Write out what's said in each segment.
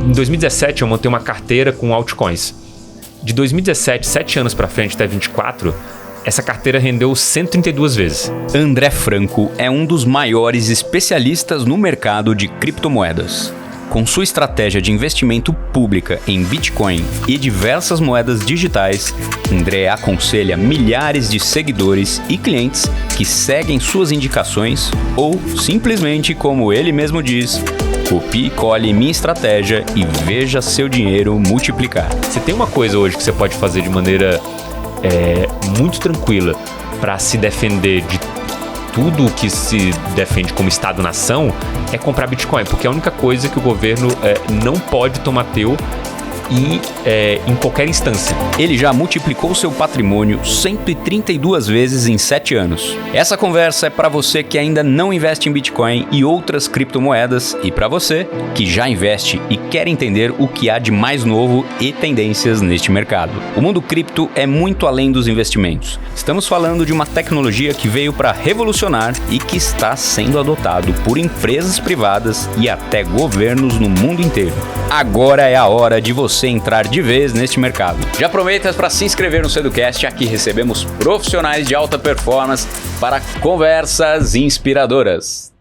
Em 2017 eu montei uma carteira com altcoins. De 2017, 7 anos para frente até 24, essa carteira rendeu 132 vezes. André Franco é um dos maiores especialistas no mercado de criptomoedas. Com sua estratégia de investimento pública em Bitcoin e diversas moedas digitais, André aconselha milhares de seguidores e clientes que seguem suas indicações ou, simplesmente como ele mesmo diz, copie e cole minha estratégia e veja seu dinheiro multiplicar. Se tem uma coisa hoje que você pode fazer de maneira muito tranquila para se defender de tudo que se defende como Estado-nação, é comprar Bitcoin, porque é a única coisa que o governo não pode tomar teu e em qualquer instância. Ele já multiplicou seu patrimônio 132 vezes em 7 anos. Essa conversa é para você que ainda não investe em Bitcoin e outras criptomoedas e para você que já investe e quer entender o que há de mais novo e tendências neste mercado. O mundo cripto é muito além dos investimentos. Estamos falando de uma tecnologia que veio para revolucionar e que está sendo adotado por empresas privadas e até governos no mundo inteiro. Agora é a hora de você entrar de vez neste mercado. Já aproveita para se inscrever no Seducast, aqui recebemos profissionais de alta performance para conversas inspiradoras.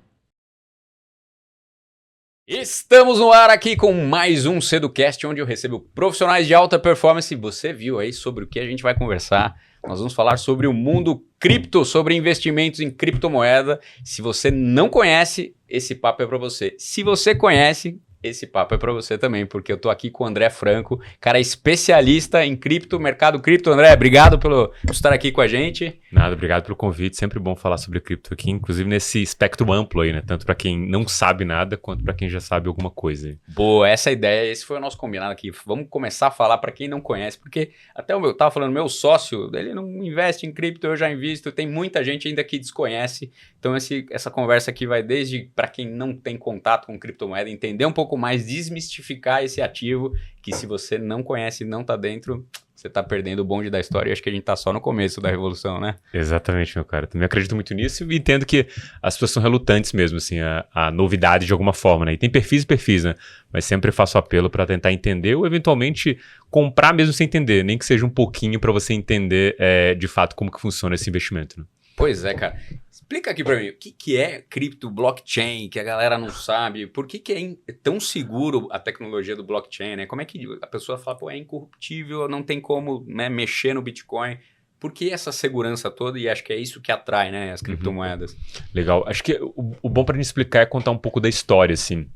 Estamos no ar aqui com mais um Seducast, onde eu recebo profissionais de alta performance. Você viu aí sobre o que a gente vai conversar. Nós vamos falar sobre o mundo cripto, sobre investimentos em criptomoeda. Se você não conhece, esse papo é para você. Se você conhece, esse papo é para você também, porque eu tô aqui com o André Franco, cara especialista em cripto, mercado cripto. André, obrigado por estar aqui com a gente. Nada, obrigado pelo convite. Sempre bom falar sobre cripto aqui, inclusive nesse espectro amplo aí, né? Tanto para quem não sabe nada, quanto para quem já sabe alguma coisa. Boa, essa é a ideia, esse foi o nosso combinado aqui. Vamos começar a falar para quem não conhece, porque até eu tava falando, meu sócio, ele não investe em cripto, eu já invisto, tem muita gente ainda que desconhece. Então essa conversa aqui vai desde para quem não tem contato com criptomoeda, entender um pouco mais, desmistificar esse ativo, que se você não conhece e não tá dentro, você tá perdendo o bonde da história. E acho que a gente tá só no começo da revolução, né? Exatamente, meu cara. Também acredito muito nisso e entendo que as pessoas são relutantes mesmo, assim, a novidade de alguma forma, né? E tem perfis, né? Mas sempre faço apelo para tentar entender ou eventualmente comprar mesmo sem entender, nem que seja um pouquinho para você entender de fato como que funciona esse investimento, né? Pois é, cara. Explica aqui para mim, o que é cripto blockchain, que a galera não sabe, por que é tão seguro a tecnologia do blockchain, né? Como é que a pessoa fala, pô, é incorruptível, não tem como, né, mexer no Bitcoin? Por que essa segurança toda? E acho que é isso que atrai, né, as criptomoedas. Legal. Acho que o bom para gente explicar é contar um pouco da história, assim.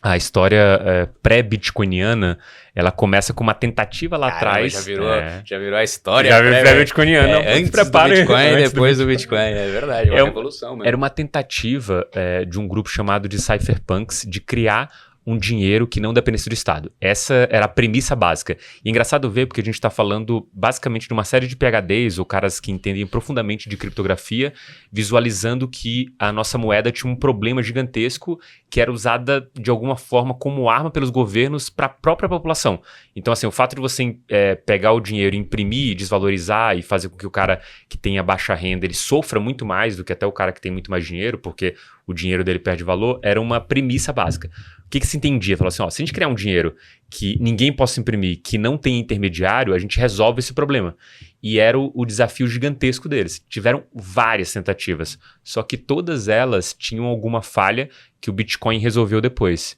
A história pré-bitcoiniana, ela começa com uma tentativa lá atrás. Já virou a história. Já virou pré-bitcoiniana. Antes do Bitcoin e depois do Bitcoin. É verdade, é uma revolução mesmo. Era uma tentativa de um grupo chamado de cypherpunks de criar um dinheiro que não dependesse do Estado. Essa era a premissa básica. E é engraçado ver porque a gente está falando basicamente de uma série de PhDs ou caras que entendem profundamente de criptografia, visualizando que a nossa moeda tinha um problema gigantesco que era usada de alguma forma como arma pelos governos para a própria população. Então, assim, o fato de você pegar o dinheiro, imprimir, desvalorizar e fazer com que o cara que tenha baixa renda ele sofra muito mais do que até o cara que tem muito mais dinheiro, porque o dinheiro dele perde valor, era uma premissa básica. O que se entendia? Falou assim, ó, se a gente criar um dinheiro que ninguém possa imprimir, que não tem intermediário, a gente resolve esse problema. E era o desafio gigantesco deles. Tiveram várias tentativas, só que todas elas tinham alguma falha que o Bitcoin resolveu depois.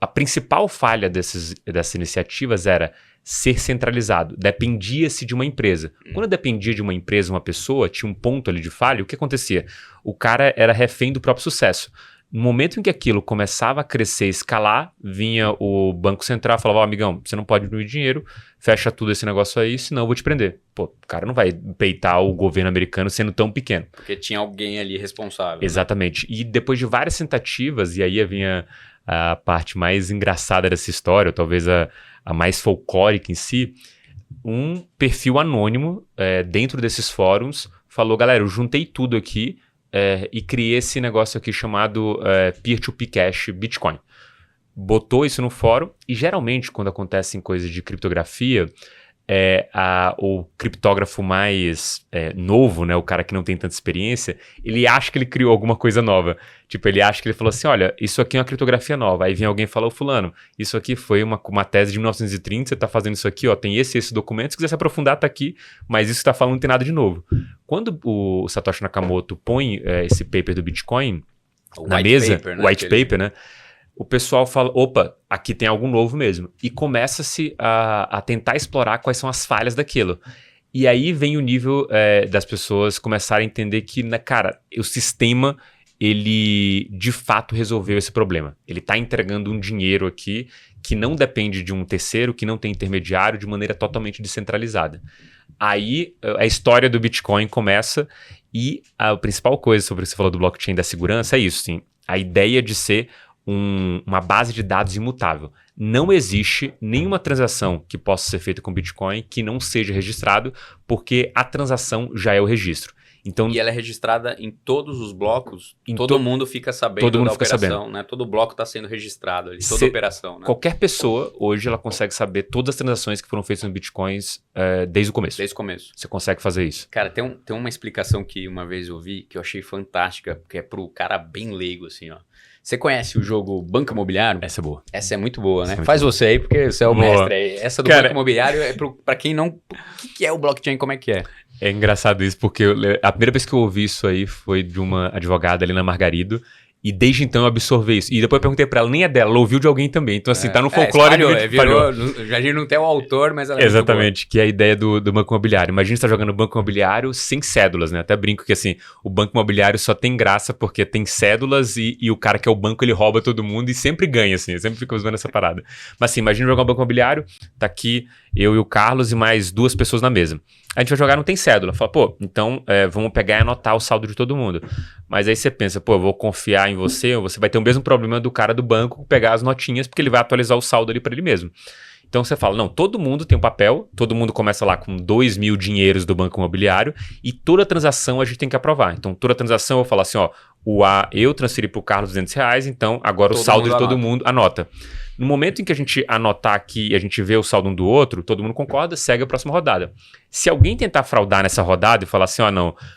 A principal falha dessas iniciativas era ser centralizado. Dependia-se de uma empresa. Quando dependia de uma empresa, uma pessoa, tinha um ponto ali de falha, o que acontecia? O cara era refém do próprio sucesso. No momento em que aquilo começava a crescer, escalar, vinha o Banco Central e falava, ó, amigão, você não pode imprimir dinheiro, fecha tudo esse negócio aí, senão eu vou te prender. Pô, o cara não vai peitar o governo americano sendo tão pequeno. Porque tinha alguém ali responsável. Exatamente. Né? E depois de várias tentativas, e aí vinha a parte mais engraçada dessa história, ou talvez a mais folclórica em si, um perfil anônimo dentro desses fóruns falou, galera, eu juntei tudo aqui, e criei esse negócio aqui chamado Peer-to-Peer Cash Bitcoin. Botou isso no fórum e geralmente quando acontecem coisas de criptografia, o criptógrafo mais novo, né, o cara que não tem tanta experiência, ele acha que ele criou alguma coisa nova. Tipo, ele acha que ele falou assim, olha, isso aqui é uma criptografia nova. Aí vem alguém e fala, ô fulano, isso aqui foi uma tese de 1930, você tá fazendo isso aqui, ó, tem esse documento, se quiser se aprofundar, tá aqui, mas isso que você tá falando não tem nada de novo. Quando o Satoshi Nakamoto põe esse paper do Bitcoin na mesa, o white paper, né? O pessoal fala, opa, aqui tem algo novo mesmo. E começa-se a tentar explorar quais são as falhas daquilo. E aí vem o nível das pessoas começarem a entender que, cara, o sistema, ele de fato resolveu esse problema. Ele está entregando um dinheiro aqui que não depende de um terceiro, que não tem intermediário, de maneira totalmente descentralizada. Aí a história do Bitcoin começa e a principal coisa sobre o que você falou do blockchain da segurança é isso, sim. A ideia de ser uma base de dados imutável. Não existe nenhuma transação que possa ser feita com Bitcoin que não seja registrado, porque a transação já é o registro. Então, e ela é registrada em todos os blocos, todo mundo fica sabendo da operação, né? Todo bloco está sendo registrado ali, toda operação. Né? Qualquer pessoa, hoje, ela consegue saber todas as transações que foram feitas no Bitcoins desde o começo. Desde o começo. Você consegue fazer isso. Cara, tem uma explicação que uma vez eu vi, que eu achei fantástica, que é pro cara bem leigo, assim, ó. Você conhece o jogo Banco Imobiliário? Essa é boa. Essa é muito boa, né? Faz você aí, porque você é o mestre aí. Essa do Banco Imobiliário é pra quem não... O que é o blockchain? Como é que é? É engraçado isso, porque a primeira vez que eu ouvi isso aí foi de uma advogada ali na Margarido. E desde então eu absorvi isso. E depois eu perguntei pra ela, nem é dela, ela ouviu de alguém também. Então assim, tá no folclore. A gente não tem o autor, mas ela é exatamente, que é a ideia do Banco Imobiliário. Imagina você tá jogando Banco Imobiliário sem cédulas, né? Até brinco que assim, o Banco Imobiliário só tem graça porque tem cédulas e o cara que é o banco, ele rouba todo mundo e sempre ganha, assim. Eu sempre fico usando essa parada. Mas assim, imagina jogar um Banco Imobiliário, tá aqui eu e o Carlos e mais 2 pessoas na mesa. A gente vai jogar, não tem cédula. Fala, pô, então vamos pegar e anotar o saldo de todo mundo. Mas aí você pensa, pô, eu vou confiar em você, ou você vai ter o mesmo problema do cara do banco pegar as notinhas, porque ele vai atualizar o saldo ali para ele mesmo. Então você fala, não, todo mundo tem um papel, todo mundo começa lá com 2.000 dinheiros do Banco Imobiliário e toda transação a gente tem que aprovar. Então toda transação eu vou falar assim, ó, eu transferi pro Carlos R$200, então agora o saldo de todo mundo anota. No momento em que a gente anotar aqui e a gente vê o saldo um do outro, todo mundo concorda, segue a próxima rodada. Se alguém tentar fraudar nessa rodada e falar assim,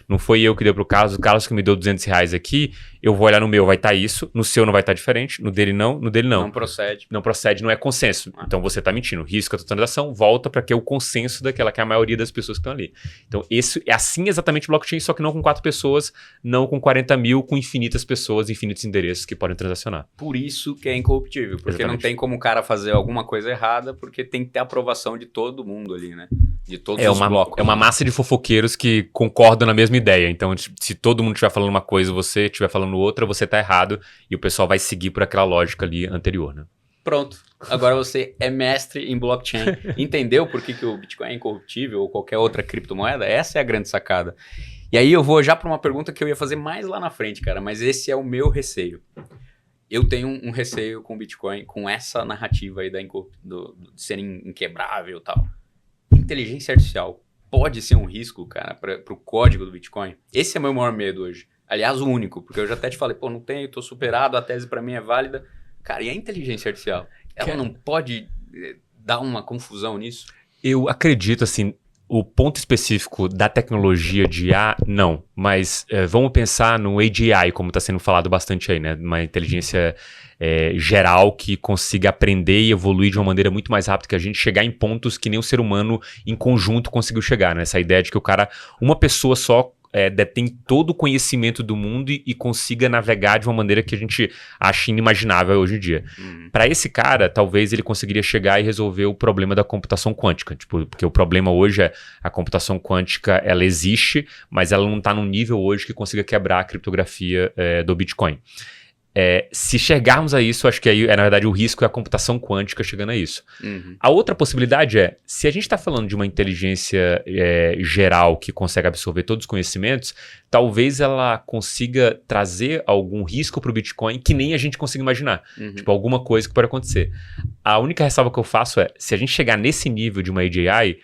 não foi eu que dei pro Carlos, o Carlos que me deu R$200 aqui, eu vou olhar no meu, vai estar isso, no seu não vai estar diferente, no dele não, no dele não. Não procede. Não procede, não é consenso. Então você está mentindo. Risca a tua transação, volta para que é o consenso daquela que é a maioria das pessoas que estão ali. Então isso é assim exatamente o blockchain, só que não com 4 pessoas, não com 40 mil, com infinitas pessoas, infinitos endereços que podem transacionar. Por isso que é incorruptível, porque exatamente. Não tem como o cara fazer alguma coisa errada, porque tem que ter a aprovação de todo mundo ali, né? De todos os blocos. É uma massa de fofoqueiros que concordam na mesma ideia. Então, se todo mundo estiver falando uma coisa e você estiver falando outra, você tá errado e o pessoal vai seguir por aquela lógica ali anterior, né? Pronto. Agora você é mestre em blockchain. Entendeu por que o Bitcoin é incorruptível ou qualquer outra criptomoeda? Essa é a grande sacada. E aí eu vou já para uma pergunta que eu ia fazer mais lá na frente, cara, mas esse é o meu receio. Eu tenho um receio com o Bitcoin, com essa narrativa aí de ser inquebrável e tal. Inteligência artificial pode ser um risco, cara, para o código do Bitcoin? Esse é meu maior medo hoje. Aliás, o único, porque eu já até te falei, pô, não tenho, tô superado, a tese para mim é válida. Cara, e a inteligência artificial? Ela não pode dar uma confusão nisso? Eu acredito, assim, o ponto específico da tecnologia de IA, não. Mas vamos pensar no AGI, como está sendo falado bastante aí, né? Uma inteligência geral que consiga aprender e evoluir de uma maneira muito mais rápida que a gente, chegar em pontos que nem o ser humano em conjunto conseguiu chegar, né? Essa ideia de que uma pessoa só detém todo o conhecimento do mundo e consiga navegar de uma maneira que a gente acha inimaginável hoje em dia. Para esse cara, talvez ele conseguiria chegar e resolver o problema da computação quântica, porque o problema hoje é a computação quântica, ela existe, mas ela não está num nível hoje que consiga quebrar a criptografia do Bitcoin. Se chegarmos a isso, acho que aí, na verdade, o risco é a computação quântica chegando a isso. A outra possibilidade se a gente está falando de uma inteligência geral que consegue absorver todos os conhecimentos, talvez ela consiga trazer algum risco para o Bitcoin que nem a gente consiga imaginar. Tipo, alguma coisa que pode acontecer. A única ressalva que eu faço se a gente chegar nesse nível de uma AGI,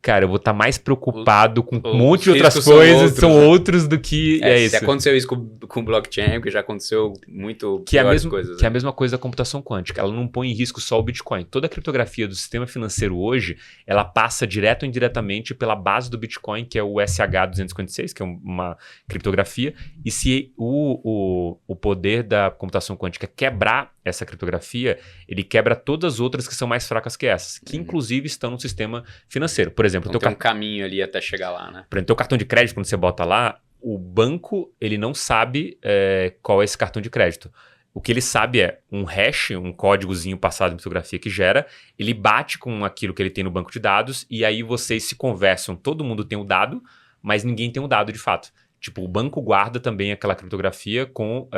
Cara, eu vou estar mais preocupado com um monte de Os outras riscos coisas, são são outros do que Se isso. aconteceu isso com blockchain, porque já aconteceu muito Que é, piores coisas. que é a mesma coisa da computação quântica. Ela não põe em risco só o Bitcoin. Toda a criptografia do sistema financeiro hoje, ela passa direto ou indiretamente pela base do Bitcoin, que é o SH256, que é uma criptografia. E se o poder da computação quântica quebrar essa criptografia, ele quebra todas as outras que são mais fracas que essas, que inclusive estão no sistema financeiro. Por exemplo, Então tem um caminho ali até chegar lá, né? por exemplo, teu cartão de crédito, quando você bota lá, o banco ele não sabe qual é esse cartão de crédito. O que ele sabe é um hash, um códigozinho passado em criptografia que gera, ele bate com aquilo que ele tem no banco de dados e aí vocês se conversam, todo mundo tem o dado, mas ninguém tem o dado de fato. Tipo, o banco guarda também aquela criptografia com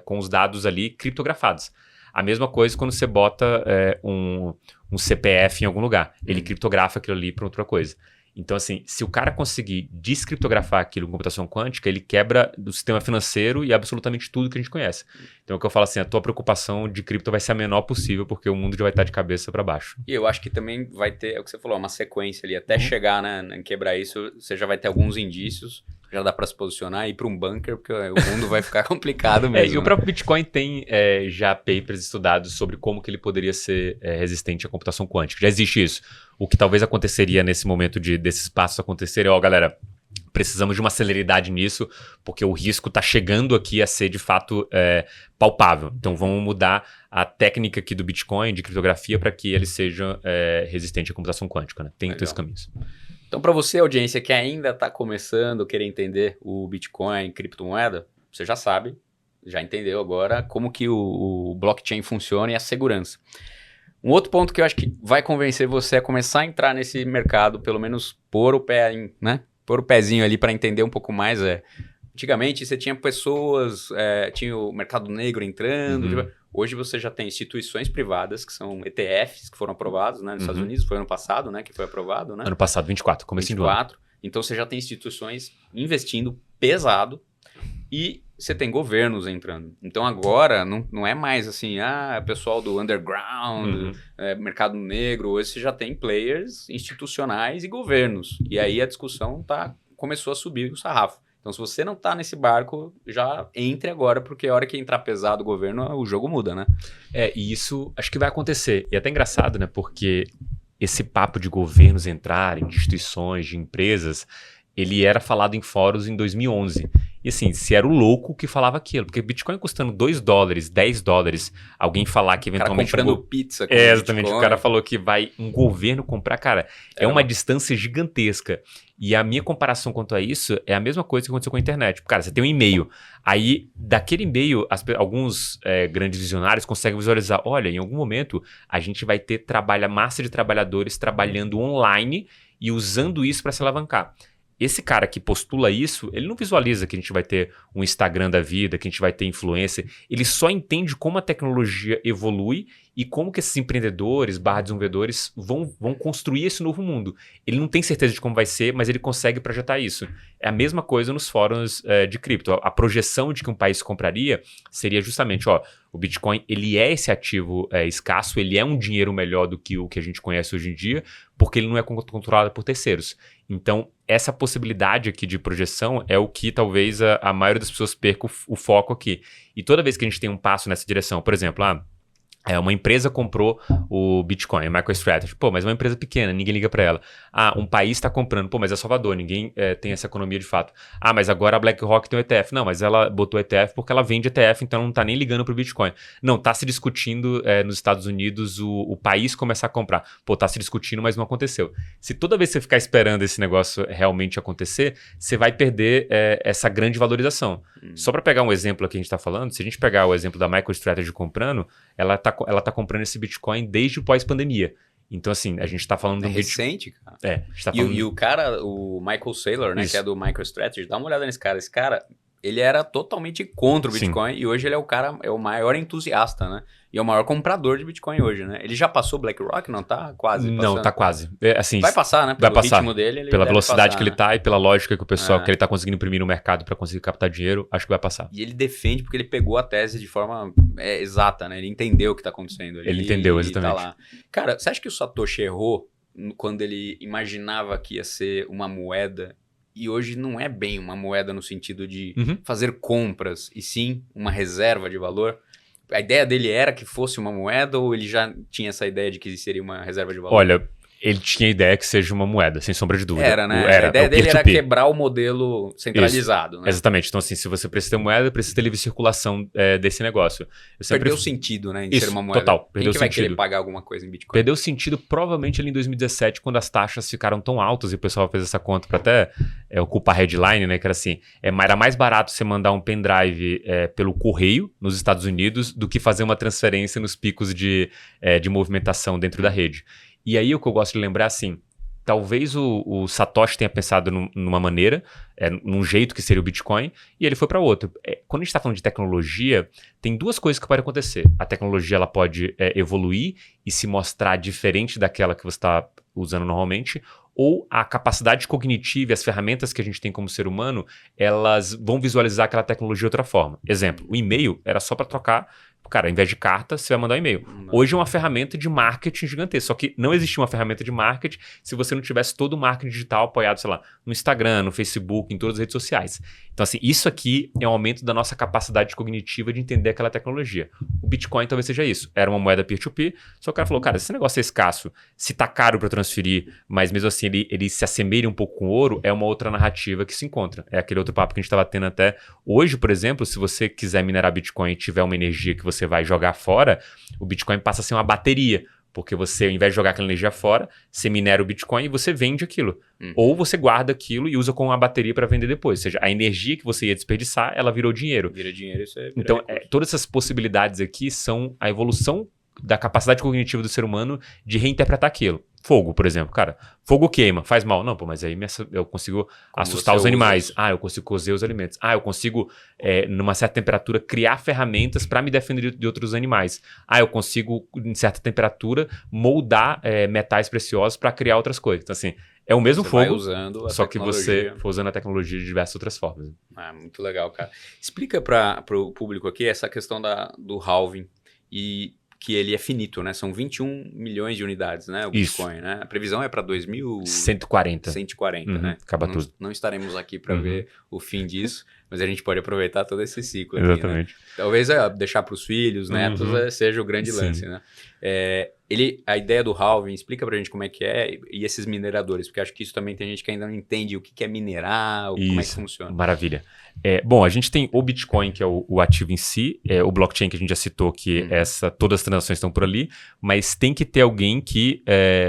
os dados ali criptografados. A mesma coisa quando você bota um CPF em algum lugar. Ele criptografa aquilo ali para outra coisa. Então, assim, se o cara conseguir descriptografar aquilo com computação quântica, ele quebra do sistema financeiro e absolutamente tudo que a gente conhece. Então, é o que eu falo assim, a tua preocupação de cripto vai ser a menor possível, porque o mundo já vai estar de cabeça para baixo. E eu acho que também vai ter, é o que você falou, uma sequência ali. Até chegar, né, em quebrar isso, você já vai ter alguns indícios, já dá para se posicionar e ir para um bunker, porque o mundo vai ficar complicado mesmo. E o próprio Bitcoin tem já papers estudados sobre como que ele poderia ser resistente à computação quântica. Já existe isso. O que talvez aconteceria nesse momento desses passos acontecerem, galera, precisamos de uma celeridade nisso, porque o risco está chegando aqui a ser de fato palpável. Então vamos mudar a técnica aqui do Bitcoin, de criptografia, para que ele seja resistente à computação quântica. Né? Tem dois caminhos. Então, para você, audiência, que ainda está começando a querer entender o Bitcoin, criptomoeda, você já sabe, já entendeu agora como que o blockchain funciona e a segurança. Um outro ponto que eu acho que vai convencer você a começar a entrar nesse mercado, pelo menos pôr o pé, né? Pôr o pezinho ali para entender um pouco mais. Antigamente você tinha pessoas, tinha o mercado negro entrando. Hoje você já tem instituições privadas, que são ETFs, que foram aprovados, né, nos Estados Unidos. Foi ano passado, né, que foi aprovado, né? Ano passado, 24, comecinho do ano. Então você já tem instituições investindo pesado e você tem governos entrando. Então agora não é mais assim, pessoal do underground, mercado negro. Hoje você já tem players institucionais e governos. E aí a discussão começou a subir o sarrafo. Então se você não está nesse barco, já entre agora, porque a hora que entrar pesado o governo, o jogo muda, né? E isso acho que vai acontecer. E é até engraçado, né? Porque esse papo de governos entrarem, de instituições, de empresas, ele era falado em fóruns em 2011. E assim, se era o louco que falava aquilo, porque Bitcoin custando $2, $10, alguém falar que eventualmente... O cara comprando pizza com exatamente, Bitcoin. O cara falou que vai um governo comprar, cara, é uma distância gigantesca. E a minha comparação quanto a isso é a mesma coisa que aconteceu com a internet. Cara, você tem um e-mail, aí daquele e-mail, alguns grandes visionários conseguem visualizar, olha, em algum momento a gente vai ter massa de trabalhadores trabalhando online e usando isso para se alavancar. Esse cara que postula isso, ele não visualiza que a gente vai ter um Instagram da vida, que a gente vai ter influência. Ele só entende como a tecnologia evolui e como que esses empreendedores, desenvolvedores vão construir esse novo mundo. Ele não tem certeza de como vai ser, mas ele consegue projetar isso. É a mesma coisa nos fóruns de cripto. A projeção de que um país compraria seria justamente, o Bitcoin, ele é esse ativo escasso, ele é um dinheiro melhor do que o que a gente conhece hoje em dia, porque ele não é controlado por terceiros. Então, essa possibilidade aqui de projeção é o que talvez a maioria das pessoas perca o foco aqui. E toda vez que a gente tem um passo nessa direção, por exemplo, uma empresa comprou o Bitcoin, a MicroStrategy. Pô, mas é uma empresa pequena, ninguém liga para ela. Um país está comprando. Pô, mas é Salvador, ninguém tem essa economia de fato. Mas agora a BlackRock tem o ETF. Não, mas ela botou ETF porque ela vende ETF, então não está nem ligando para o Bitcoin. Não, está se discutindo nos Estados Unidos o país começar a comprar. Pô, está se discutindo, mas não aconteceu. Se toda vez que você ficar esperando esse negócio realmente acontecer, você vai perder essa grande valorização. Só para pegar um exemplo aqui que a gente está falando, se a gente pegar o exemplo da MicroStrategy comprando, ela tá comprando esse Bitcoin desde o pós-pandemia. Então, assim, a gente está falando... recente, cara. A gente tá falando... E o cara, o Michael Saylor, né, que é do MicroStrategy, dá uma olhada nesse cara. Esse cara, ele era totalmente contra o Bitcoin. Sim. E hoje ele é o maior entusiasta, né? E é o maior comprador de Bitcoin hoje, né? Ele já passou BlackRock? Não tá quase passando? Não, tá quase. Assim, vai passar, né? Pelo ritmo dele, ele pela velocidade passar, que ele tá e pela lógica que o pessoal, que ele tá conseguindo imprimir no mercado para conseguir captar dinheiro, acho que vai passar. E ele defende porque ele pegou a tese de forma exata, né? Ele entendeu o que tá acontecendo. Ele entendeu, exatamente. Tá lá. Cara, você acha que o Satoshi errou quando ele imaginava que ia ser uma moeda, e hoje não é bem uma moeda no sentido de fazer compras, e sim uma reserva de valor? A ideia dele era que fosse uma moeda ou ele já tinha essa ideia de que seria uma reserva de valor? Olha, ele tinha a ideia que seja uma moeda, sem sombra de dúvida. Era, né? A ideia dele era quebrar o modelo centralizado, né? Exatamente. Então, assim, se você precisa ter moeda, precisa ter livre circulação desse negócio. Perdeu o sentido, né, em ser uma moeda. Total. Perdeu Quem que vai querer pagar alguma coisa em Bitcoin? Perdeu o sentido provavelmente ali em 2017, quando as taxas ficaram tão altas e o pessoal fez essa conta para até ocupar a headline, né? Que era assim, era mais barato você mandar um pendrive pelo correio nos Estados Unidos do que fazer uma transferência nos picos de movimentação dentro da rede. E aí o que eu gosto de lembrar, assim, talvez o Satoshi tenha pensado numa maneira, num jeito que seria o Bitcoin, e ele foi para outro. Quando a gente está falando de tecnologia, tem duas coisas que podem acontecer. A tecnologia ela pode evoluir e se mostrar diferente daquela que você está usando normalmente, ou a capacidade cognitiva e as ferramentas que a gente tem como ser humano, elas vão visualizar aquela tecnologia de outra forma. Exemplo, o e-mail era só para trocar. Cara, ao invés de carta, você vai mandar um e-mail. Hoje é uma ferramenta de marketing gigantesca. Só que não existia uma ferramenta de marketing se você não tivesse todo o marketing digital apoiado, sei lá, no Instagram, no Facebook, em todas as redes sociais. Então, assim, isso aqui é um aumento da nossa capacidade cognitiva de entender aquela tecnologia. O Bitcoin talvez seja isso. Era uma moeda peer-to-peer, só que o cara falou, cara, esse negócio é escasso, se tá caro para transferir, mas mesmo assim ele se assemelha um pouco com o ouro, é uma outra narrativa que se encontra. É aquele outro papo que a gente estava tendo até hoje, por exemplo, se você quiser minerar Bitcoin e tiver uma energia que você vai jogar fora, o Bitcoin passa a ser uma bateria, porque você, ao invés de jogar aquela energia fora, você minera o Bitcoin e você vende aquilo. Ou você guarda aquilo e usa como uma bateria para vender depois. Ou seja, a energia que você ia desperdiçar, ela virou dinheiro. Vira dinheiro, isso é. Então, todas essas possibilidades aqui são a evolução da capacidade cognitiva do ser humano de reinterpretar aquilo. Fogo, por exemplo. Cara, fogo queima, faz mal. Não, pô, mas aí eu consigo assustar os animais. Eu consigo cozer os alimentos. Eu consigo, numa certa temperatura, criar ferramentas para me defender de outros animais. Eu consigo, em certa temperatura, moldar metais preciosos para criar outras coisas. Então, assim, é o mesmo fogo, só que você for usando a tecnologia de diversas outras formas. Muito legal, cara. Explica para o público aqui essa questão do halving e que ele é finito, né? São 21 milhões de unidades, né? O Bitcoin, né? A previsão é para 2140. 140, né? Acaba tudo. Não estaremos aqui para ver o fim disso, mas a gente pode aproveitar todo esse ciclo Exatamente. aqui, né? Talvez deixar para os filhos, netos, seja o grande lance, né? A ideia do halving, explica pra gente como é que é e esses mineradores, porque acho que isso também tem gente que ainda não entende o que é minerar, como é que funciona. Maravilha. Bom, a gente tem o Bitcoin, que é o ativo em si, o blockchain que a gente já citou, que todas as transações estão por ali, mas tem que ter alguém que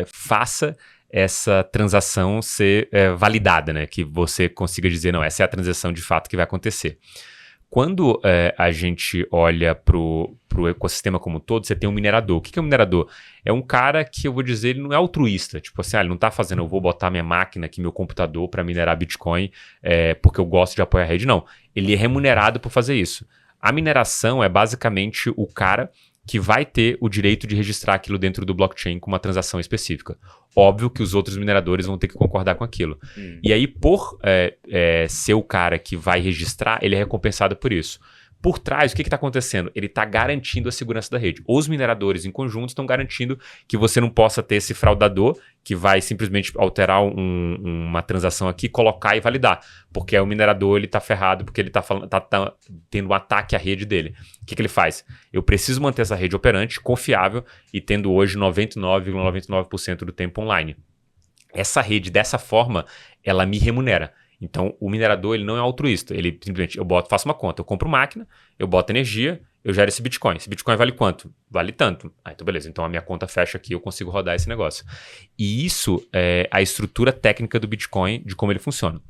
faça essa transação ser validada, né? Que você consiga dizer, não, essa é a transação de fato que vai acontecer. Quando a gente olha para o ecossistema como um todo, você tem um minerador. O que é um minerador? É um cara que eu vou dizer, ele não é altruísta. Tipo assim, ele não está fazendo, eu vou botar minha máquina aqui, meu computador para minerar Bitcoin porque eu gosto de apoiar a rede. Não, ele é remunerado por fazer isso. A mineração é basicamente o cara que vai ter o direito de registrar aquilo dentro do blockchain com uma transação específica. Óbvio que os outros mineradores vão ter que concordar com aquilo. E aí, por ser o cara que vai registrar, ele é recompensado por isso. Por trás, o que está acontecendo? Ele está garantindo a segurança da rede. Os mineradores em conjunto estão garantindo que você não possa ter esse fraudador que vai simplesmente alterar uma transação aqui, colocar e validar. Porque o minerador está ferrado, porque ele está tendo um ataque à rede dele. O que ele faz? Eu preciso manter essa rede operante, confiável e tendo hoje 99,99% do tempo online. Essa rede, dessa forma, ela me remunera. Então, o minerador ele não é altruísta. Ele simplesmente, faço uma conta, eu compro máquina, eu boto energia, eu gero esse Bitcoin. Esse Bitcoin vale quanto? Vale tanto. Então, beleza. Então, a minha conta fecha aqui, eu consigo rodar esse negócio. E isso é a estrutura técnica do Bitcoin, de como ele funciona.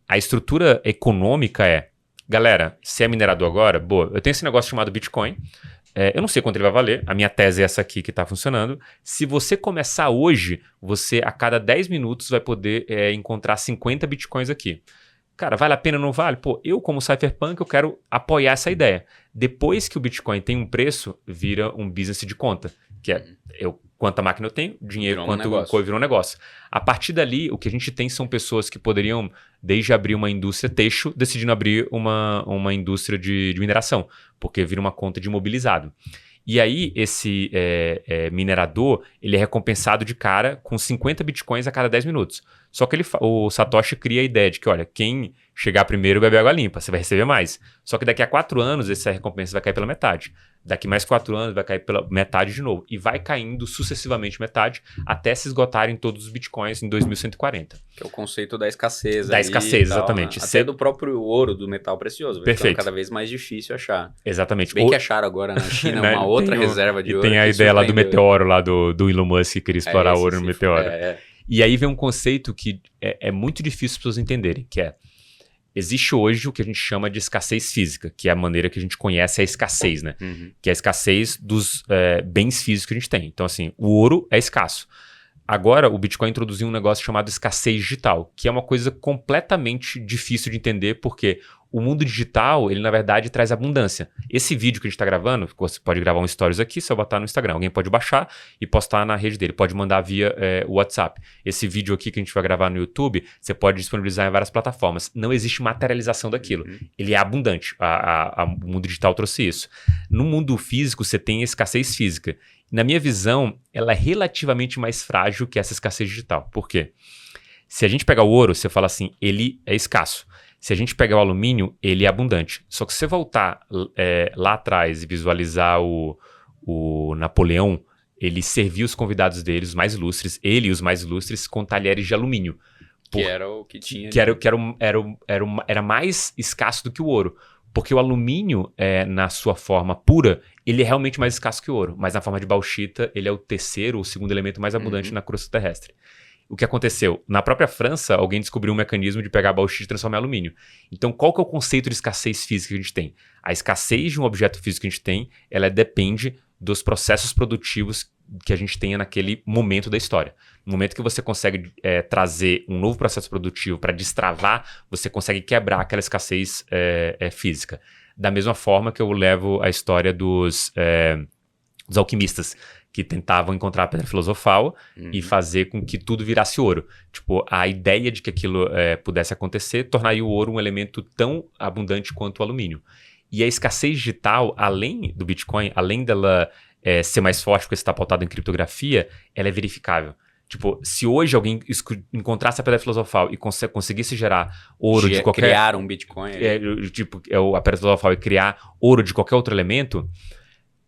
A estrutura econômica galera, se é minerador agora, boa, eu tenho esse negócio chamado Bitcoin, eu não sei quanto ele vai valer, a minha tese é essa aqui que está funcionando. Se você começar hoje, você a cada 10 minutos vai poder encontrar 50 Bitcoins aqui. Cara, vale a pena ou não vale? Pô, eu como Cypherpunk, eu quero apoiar essa ideia. Depois que o Bitcoin tem um preço, vira um business de conta, que é quanta máquina eu tenho, dinheiro, quanto coisa virou um negócio. A partir dali, o que a gente tem são pessoas que poderiam, desde abrir uma indústria têxtil, decidindo abrir uma indústria de mineração, porque vira uma conta de imobilizado. E aí, esse minerador, ele é recompensado de cara com 50 bitcoins a cada 10 minutos. Só que o Satoshi cria a ideia de que, olha, quem chegar primeiro bebe água limpa, você vai receber mais. Só que daqui a 4 anos, essa recompensa vai cair pela metade. Daqui mais 4 anos, vai cair pela metade de novo. E vai caindo sucessivamente metade, até se esgotarem todos os bitcoins em 2140. Que é o conceito da escassez. Da escassez, exatamente. Né? Até do próprio ouro, do metal precioso. Vai Perfeito. ficando cada vez mais difícil achar. Exatamente. Bem que acharam agora na China uma outra reserva de ouro. E tem a ideia lá do meteoro, lá do Elon Musk, que queria explorar ouro no meteoro. E aí vem um conceito que é muito difícil as pessoas entenderem, que é, existe hoje o que a gente chama de escassez física, que é a maneira que a gente conhece a escassez, né? Que é a escassez dos bens físicos que a gente tem. Então, assim, o ouro é escasso. Agora, o Bitcoin introduziu um negócio chamado escassez digital, que é uma coisa completamente difícil de entender, porque o mundo digital, ele na verdade traz abundância. Esse vídeo que a gente está gravando, você pode gravar um stories aqui, só botar no Instagram. Alguém pode baixar e postar na rede dele. Pode mandar via WhatsApp. Esse vídeo aqui que a gente vai gravar no YouTube, você pode disponibilizar em várias plataformas. Não existe materialização daquilo. Ele é abundante. O mundo digital trouxe isso. No mundo físico, você tem a escassez física. Na minha visão, ela é relativamente mais frágil que essa escassez digital. Por quê? Se a gente pegar o ouro, você fala assim, ele é escasso. Se a gente pegar o alumínio, ele é abundante. Só que se você voltar lá atrás e visualizar o Napoleão, ele serviu os convidados dele, os mais ilustres, ele e os mais ilustres, com talheres de alumínio. Que era o que tinha. Era mais escasso do que o ouro. Porque o alumínio, na sua forma pura, ele é realmente mais escasso que o ouro. Mas na forma de bauxita, ele é o terceiro ou segundo elemento mais abundante na crosta terrestre. O que aconteceu? Na própria França, alguém descobriu um mecanismo de pegar a bauxita e transformar em alumínio. Então, qual que é o conceito de escassez física que a gente tem? A escassez de um objeto físico que a gente tem, ela depende dos processos produtivos que a gente tenha naquele momento da história. No momento que você consegue trazer um novo processo produtivo para destravar, você consegue quebrar aquela escassez física. Da mesma forma que eu levo a história dos alquimistas, que tentavam encontrar a pedra filosofal e fazer com que tudo virasse ouro. Tipo, a ideia de que aquilo pudesse acontecer tornaria o ouro um elemento tão abundante quanto o alumínio. E a escassez digital, além do Bitcoin, além dela ser mais forte porque está pautada em criptografia, ela é verificável. Tipo, se hoje alguém encontrasse a pedra filosofal e conseguisse gerar ouro de qualquer... Criar um Bitcoin. A pedra filosofal e criar ouro de qualquer outro elemento,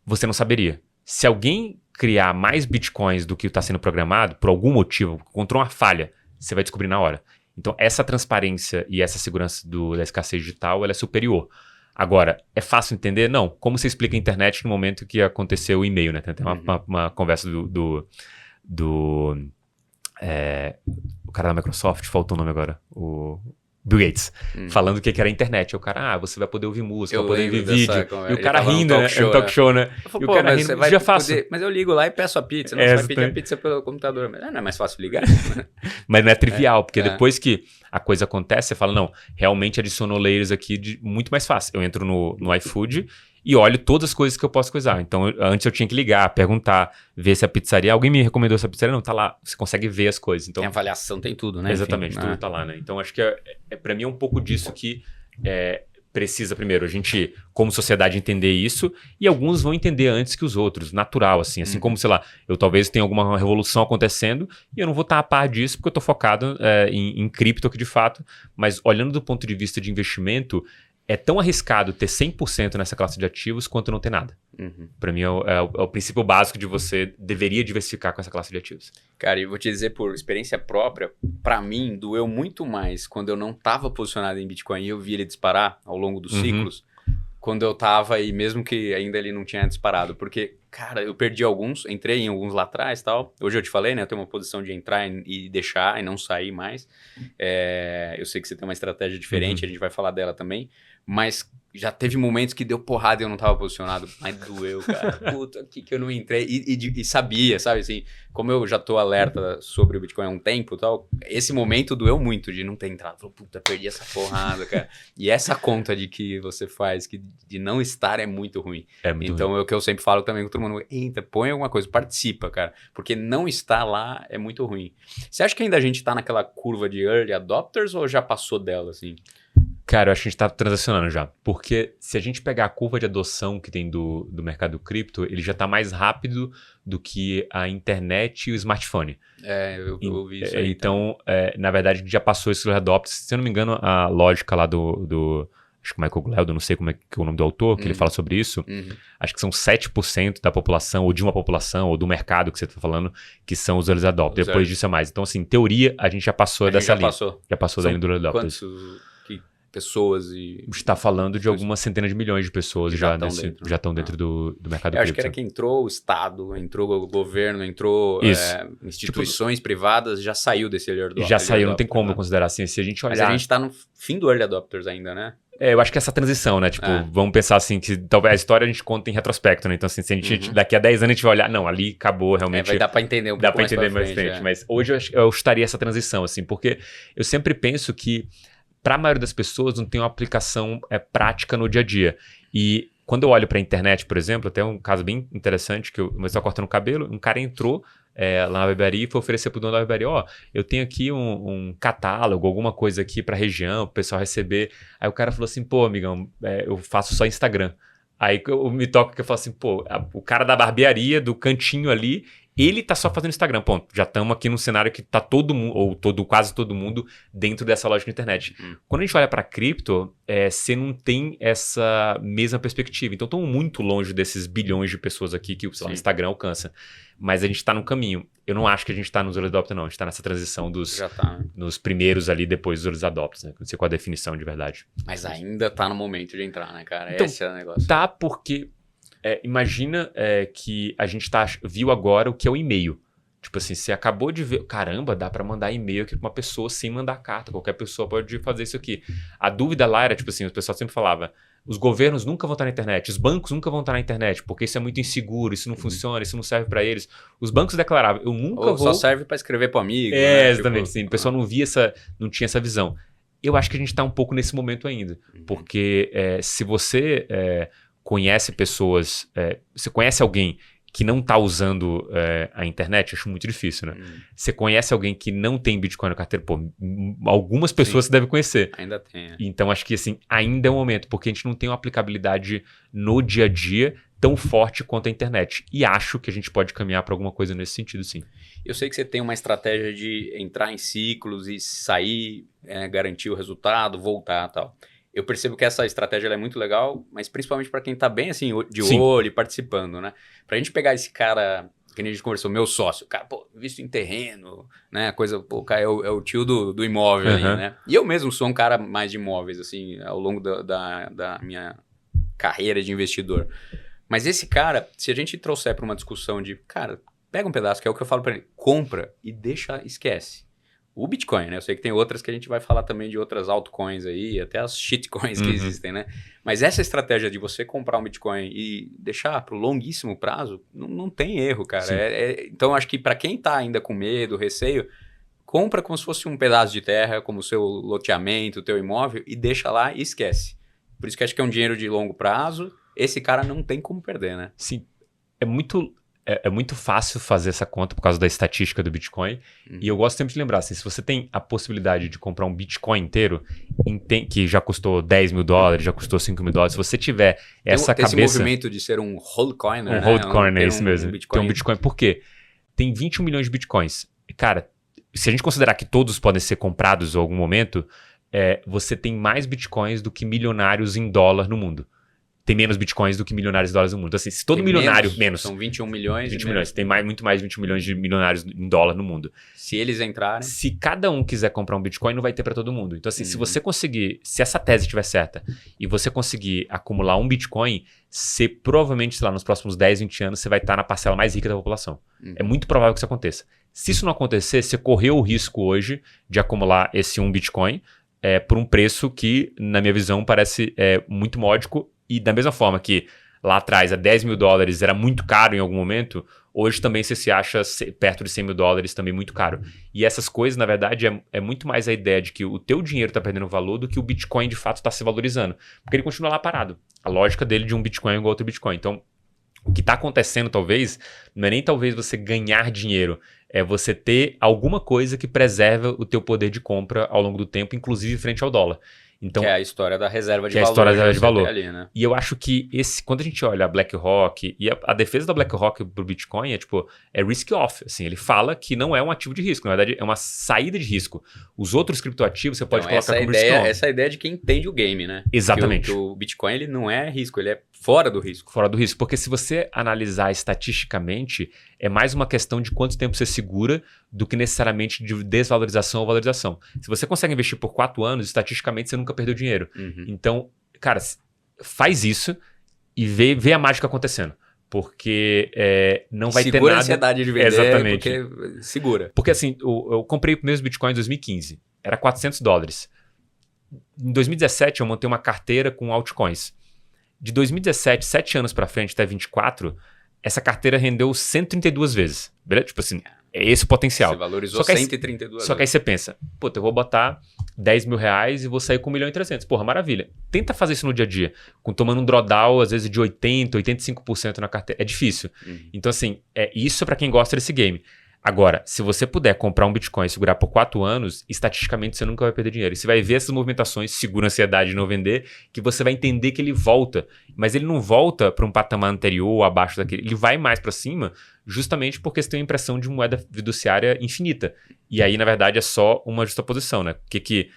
você não saberia. Se alguém criar mais bitcoins do que está sendo programado, por algum motivo, encontrou uma falha, você vai descobrir na hora. Então, essa transparência e essa segurança da escassez digital, ela é superior. Agora, é fácil entender? Não. Como você explica a internet no momento que aconteceu o e-mail, né? Tem uma conversa o cara da Microsoft, faltou o nome agora, o Bill Gates, falando o que era a internet. O cara, você vai poder ouvir música, vai poder ouvir vídeo. E o cara rindo, né? É um talk show, né? Eu falo, e o cara rindo, já faço. Mas eu ligo lá e peço a pizza. Não, você vai pedir a pizza pelo computador. Mas não é mais fácil ligar? Mas não é trivial, porque depois que a coisa acontece, você fala, não, realmente adicionou layers aqui muito mais fácil. Eu entro no iFood e olho todas as coisas que eu posso coisar. Então, antes eu tinha que ligar, perguntar, ver se a pizzaria... Alguém me recomendou essa pizzaria? Não, tá lá. Você consegue ver as coisas. Então, tem avaliação, tem tudo, né? Exatamente, tudo tá lá, né? Então, acho que pra mim é um pouco disso que precisa, primeiro, a gente, como sociedade, entender isso. E alguns vão entender antes que os outros, natural, assim. Assim como, sei lá, eu talvez tenha alguma revolução acontecendo e eu não vou estar a par disso porque eu tô focado em cripto aqui de fato. Mas olhando do ponto de vista de investimento... É tão arriscado ter 100% nessa classe de ativos quanto não ter nada. Para mim é o princípio básico de você deveria diversificar com essa classe de ativos. Cara, e vou te dizer por experiência própria, para mim doeu muito mais quando eu não estava posicionado em Bitcoin e eu vi ele disparar ao longo dos ciclos, quando eu tava e mesmo que ainda ele não tinha disparado. Porque, cara, eu perdi alguns, entrei em alguns lá atrás e tal. Hoje eu te falei, né? Eu tenho uma posição de entrar e deixar e não sair mais. Eu sei que você tem uma estratégia diferente, a gente vai falar dela também. Mas já teve momentos que deu porrada e eu não tava posicionado. Mas doeu, cara. Puta, que eu não entrei. E sabia, sabe? Assim, como eu já tô alerta sobre o Bitcoin há um tempo e tal, esse momento doeu muito de não ter entrado. Falei, puta, perdi essa porrada, cara. E essa conta de que você faz, de não estar é muito ruim. Então, é o que eu sempre falo também com todo mundo. Entra, põe alguma coisa, participa, cara. Porque não estar lá é muito ruim. Você acha que ainda a gente tá naquela curva de early adopters ou já passou dela, assim? Cara, eu acho que a gente tá transacionando já. Porque se a gente pegar a curva de adoção que tem do mercado cripto, ele já tá mais rápido do que a internet e o smartphone. Eu ouvi isso aí. Então, na verdade, a gente já passou esses adopters. Se eu não me engano, a lógica lá do acho que o Michael Gleldon, não sei como é que é o nome do autor, que ele fala sobre isso. Acho que são 7% da população, ou de uma população, ou do mercado que você tá falando, que são os early adopters. Depois disso é mais. Então, assim, em teoria, a gente já passou dessa linha. Já passou da linha do early adopters. Quantos pessoas e... A gente está falando de algumas centenas de milhões de pessoas já estão dentro do mercado cripto. Eu acho que era que entrou o Estado, entrou o governo, entrou instituições privadas, já saiu desse early adopter. Já saiu, não tem como considerar assim. Se a gente olhar... Mas a gente está no fim do early adopters ainda, né? Eu acho que essa transição, né? Tipo, vamos pensar assim, que talvez a história a gente conta em retrospecto, né? Então, assim, se a gente daqui a 10 anos a gente vai olhar, não, ali acabou realmente. Vai dar pra entender um pouco mais pra frente. Mas hoje eu estaria essa transição, assim, porque eu sempre penso que para a maioria das pessoas não tem uma aplicação prática no dia a dia. E quando eu olho para a internet, por exemplo, até um caso bem interessante, que eu estava cortando o cabelo, um cara entrou lá na barbearia e foi oferecer para o dono da barbearia, eu tenho aqui um catálogo, alguma coisa aqui para a região, para o pessoal receber. Aí o cara falou assim, pô, amigão, eu faço só Instagram. Aí eu me toco que eu falo assim, pô, o cara da barbearia, do cantinho ali, ele tá só fazendo Instagram, ponto. Já estamos aqui num cenário que tá todo mundo, ou quase todo mundo, dentro dessa lógica de internet. Quando a gente olha para cripto, você não tem essa mesma perspectiva. Então, estamos muito longe desses bilhões de pessoas aqui que o Instagram alcança. Mas a gente tá no caminho. Eu não acho que a gente tá nos early adopters, não. A gente tá nessa transição nos primeiros ali, depois dos early adopters, né? Não sei qual a definição de verdade. Mas ainda tá no momento de entrar, né, cara? Então, esse é o negócio. Tá, porque... imagina que a gente viu agora o que é o e-mail. Tipo assim, você acabou de ver... Caramba, dá pra mandar e-mail aqui pra uma pessoa sem mandar carta. Qualquer pessoa pode fazer isso aqui. A dúvida lá era, tipo assim, o pessoal sempre falava, os governos nunca vão estar na internet, os bancos nunca vão estar na internet, porque isso é muito inseguro, isso não funciona, isso não serve pra eles. Os bancos declaravam, eu nunca vou... Só serve pra escrever pro amigo. Exatamente, sim. O pessoal não tinha essa visão. Eu acho que a gente tá um pouco nesse momento ainda. Porque se você... conhece pessoas, você conhece alguém que não está usando a internet, acho muito difícil, né? Você conhece alguém que não tem Bitcoin na carteira, pô, algumas pessoas você deve conhecer. Ainda tem. Então, acho que assim, ainda é um momento, porque a gente não tem uma aplicabilidade no dia a dia tão forte quanto a internet. E acho que a gente pode caminhar para alguma coisa nesse sentido, sim. Eu sei que você tem uma estratégia de entrar em ciclos e sair, garantir o resultado, voltar e tal. Eu percebo que essa estratégia ela é muito legal, mas principalmente para quem está bem assim, de olho e participando, né? Pra gente pegar esse cara, que a gente conversou, meu sócio, cara, pô, visto em terreno, né? Coisa, pô, cara, é o tio do imóvel ali, né? E eu mesmo sou um cara mais de imóveis, assim, ao longo da minha carreira de investidor. Mas esse cara, se a gente trouxer para uma discussão de, cara, pega um pedaço, que é o que eu falo para ele, compra e esquece. O Bitcoin, né? Eu sei que tem outras que a gente vai falar também de outras altcoins aí, até as shitcoins que existem, né? Mas essa estratégia de você comprar um Bitcoin e deixar para o longuíssimo prazo, não tem erro, cara. Então, acho que para quem tá ainda com medo, receio, compra como se fosse um pedaço de terra, como o seu loteamento, o teu imóvel, e deixa lá e esquece. Por isso que acho que é um dinheiro de longo prazo. Esse cara não tem como perder, né? Sim. É muito fácil fazer essa conta por causa da estatística do Bitcoin. E eu gosto sempre de lembrar, assim, se você tem a possibilidade de comprar um Bitcoin inteiro, que já custou $10 mil, já custou $5 mil, se você tiver essa cabeça... Esse movimento de ser um holdcoiner, né? Holdcoiner, é isso mesmo. Tem um Bitcoin. Por quê? Tem 21 milhões de Bitcoins. Cara, se a gente considerar que todos podem ser comprados em algum momento, você tem mais Bitcoins do que milionários em dólar no mundo. Tem menos Bitcoins do que milionários de dólares no mundo. Então, assim, se todo milionário... Menos. São 21 milhões. 20 milhões. Tem muito mais 21 milhões de milionários em dólar no mundo. Se eles entrarem... Se cada um quiser comprar um Bitcoin, não vai ter para todo mundo. Então, assim, se você conseguir... Se essa tese estiver certa e você conseguir acumular um Bitcoin, você provavelmente, sei lá, nos próximos 10, 20 anos, você vai estar na parcela mais rica da população. É muito provável que isso aconteça. Se isso não acontecer, você correu o risco hoje de acumular esse um Bitcoin por um preço que, na minha visão, parece muito módico. E da mesma forma que lá atrás a $10 mil era muito caro em algum momento, hoje também você se acha perto de $100 mil também muito caro. E essas coisas, na verdade, é muito mais a ideia de que o teu dinheiro está perdendo valor do que o Bitcoin de fato está se valorizando. Porque ele continua lá parado. A lógica dele de um Bitcoin é igual a outro Bitcoin. Então, o que está acontecendo talvez, não é nem talvez você ganhar dinheiro, é você ter alguma coisa que preserva o teu poder de compra ao longo do tempo, inclusive frente ao dólar. Então, que é a história da reserva de que é a valor. história da reserva de valor. Ali, né? E eu acho que quando a gente olha a BlackRock, e a defesa da BlackRock pro Bitcoin é risk off. Assim, ele fala que não é um ativo de risco, na verdade é uma saída de risco. Os outros criptoativos você pode colocar como risk on. Essa é a ideia de quem entende o game, né? Exatamente. Que o Bitcoin ele não é risco, ele é fora do risco. Fora do risco, porque se você analisar estatisticamente, é mais uma questão de quanto tempo você segura do que necessariamente de desvalorização ou valorização. Se você consegue investir por 4 anos, estatisticamente você nunca perdeu dinheiro. Então, cara, faz isso e vê a mágica acontecendo. Porque não vai ter nada... Segura a ansiedade de vender, exatamente. Porque segura. Porque assim, eu comprei o primeiro Bitcoin em 2015. Era $400. Em 2017, eu montei uma carteira com altcoins. De 2017, 7 anos pra frente, até 24, essa carteira rendeu 132 vezes. Beleza? Tipo assim, é esse o potencial. Você valorizou 132 vezes. Só que aí você pensa, puta, eu vou botar R$10 mil e vou sair com 1.300.000. Porra, maravilha. Tenta fazer isso no dia a dia. Tomando um drawdown, às vezes, de 80%, 85% na carteira. É difícil. Então, assim, isso é pra quem gosta desse game. Agora, se você puder comprar um Bitcoin e segurar por 4 anos, estatisticamente você nunca vai perder dinheiro. E você vai ver essas movimentações, segura a ansiedade de não vender, que você vai entender que ele volta. Mas ele não volta para um patamar anterior ou abaixo daquele. Ele vai mais para cima justamente porque você tem a impressão de moeda fiduciária infinita. E aí, na verdade, é só uma justaposição, né? O que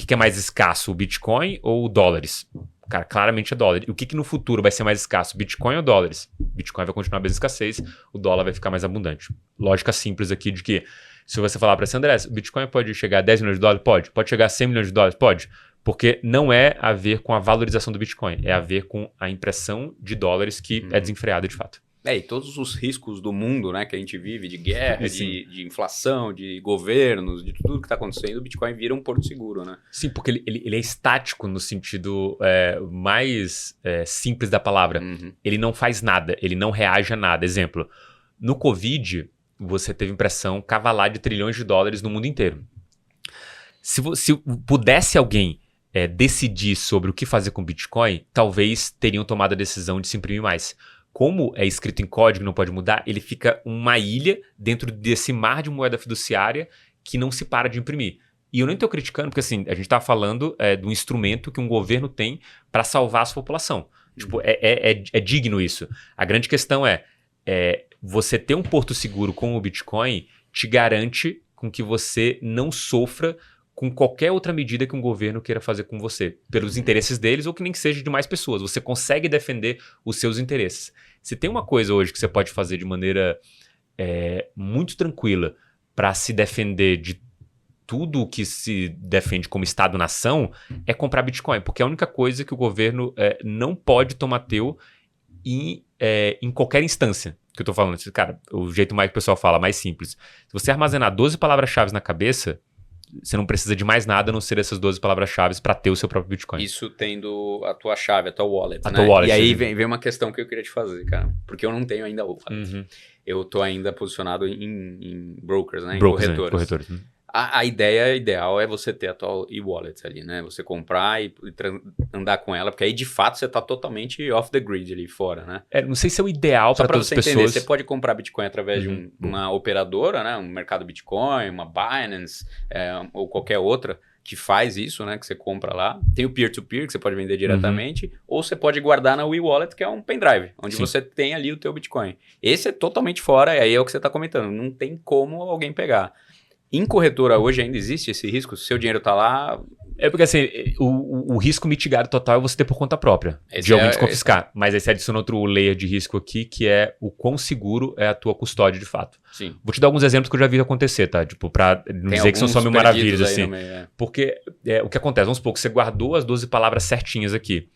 é mais escasso, o Bitcoin ou dólares? Cara, claramente é dólar. E o que no futuro vai ser mais escasso, Bitcoin ou dólares? Bitcoin vai continuar a mesma escassez, o dólar vai ficar mais abundante. Lógica simples aqui de que, se você falar para esse André, o Bitcoin pode chegar a 10 milhões de dólares? Pode. Pode chegar a 100 milhões de dólares? Pode. Porque não é a ver com a valorização do Bitcoin, é a ver com a impressão de dólares que é desenfreada de fato. E todos os riscos do mundo, né, que a gente vive, de guerra, de inflação, de governos, de tudo que está acontecendo, o Bitcoin vira um porto seguro, né? Sim, porque ele é estático no sentido mais simples da palavra. Ele não faz nada, ele não reage a nada. Exemplo, no Covid, você teve impressão cavalar de trilhões de dólares no mundo inteiro. Se pudesse alguém decidir sobre o que fazer com o Bitcoin, talvez teriam tomado a decisão de se imprimir mais. Como é escrito em código e não pode mudar, ele fica uma ilha dentro desse mar de moeda fiduciária que não se para de imprimir. E eu nem estou criticando, porque assim, a gente está falando de um instrumento que um governo tem para salvar a sua população. Tipo, é digno isso. A grande questão você ter um porto seguro com o Bitcoin te garante com que você não sofra com qualquer outra medida que um governo queira fazer com você, pelos interesses deles ou que nem que seja de mais pessoas. Você consegue defender os seus interesses. Se tem uma coisa hoje que você pode fazer de maneira muito tranquila para se defender de tudo o que se defende como Estado-nação, é comprar Bitcoin, porque é a única coisa que o governo não pode tomar teu em qualquer instância. Que eu tô falando, cara, o jeito mais que o pessoal fala, mais simples. Se você armazenar 12 palavras-chave na cabeça, você não precisa de mais nada a não ser essas 12 palavras-chave para ter o seu próprio Bitcoin. Isso tendo a tua chave, a tua wallet, tua wallet. E aí vem uma questão que eu queria te fazer, cara. Porque eu não tenho ainda o wallet. Eu tô ainda posicionado em brokers, né? Brokers, em corretoras. A ideia ideal é você ter a tua e-wallet ali, né? Você comprar e andar com ela, porque aí de fato você tá totalmente off the grid ali fora, né? Não sei se é o ideal para todas as pessoas. Entender, você pode comprar Bitcoin através de uma operadora, né? Um mercado Bitcoin, uma Binance, ou qualquer outra que faz isso, né? Que você compra lá. Tem o peer-to-peer, que você pode vender diretamente, ou você pode guardar na e-wallet, que é um pendrive, onde você tem ali o teu Bitcoin. Esse é totalmente fora, e aí é o que você tá comentando. Não tem como alguém pegar. Em corretora hoje ainda existe esse risco? Se o seu dinheiro tá lá... Porque assim, o risco mitigado total é você ter por conta própria, de alguém te confiscar. Mas aí você adiciona outro layer de risco aqui, que é o quão seguro é a tua custódia de fato. Sim. Vou te dar alguns exemplos que eu já vi acontecer, tá? Tipo, pra não dizer que são só mil maravilhas, assim. Porque o que acontece? Vamos supor que você guardou as 12 palavras certinhas aqui.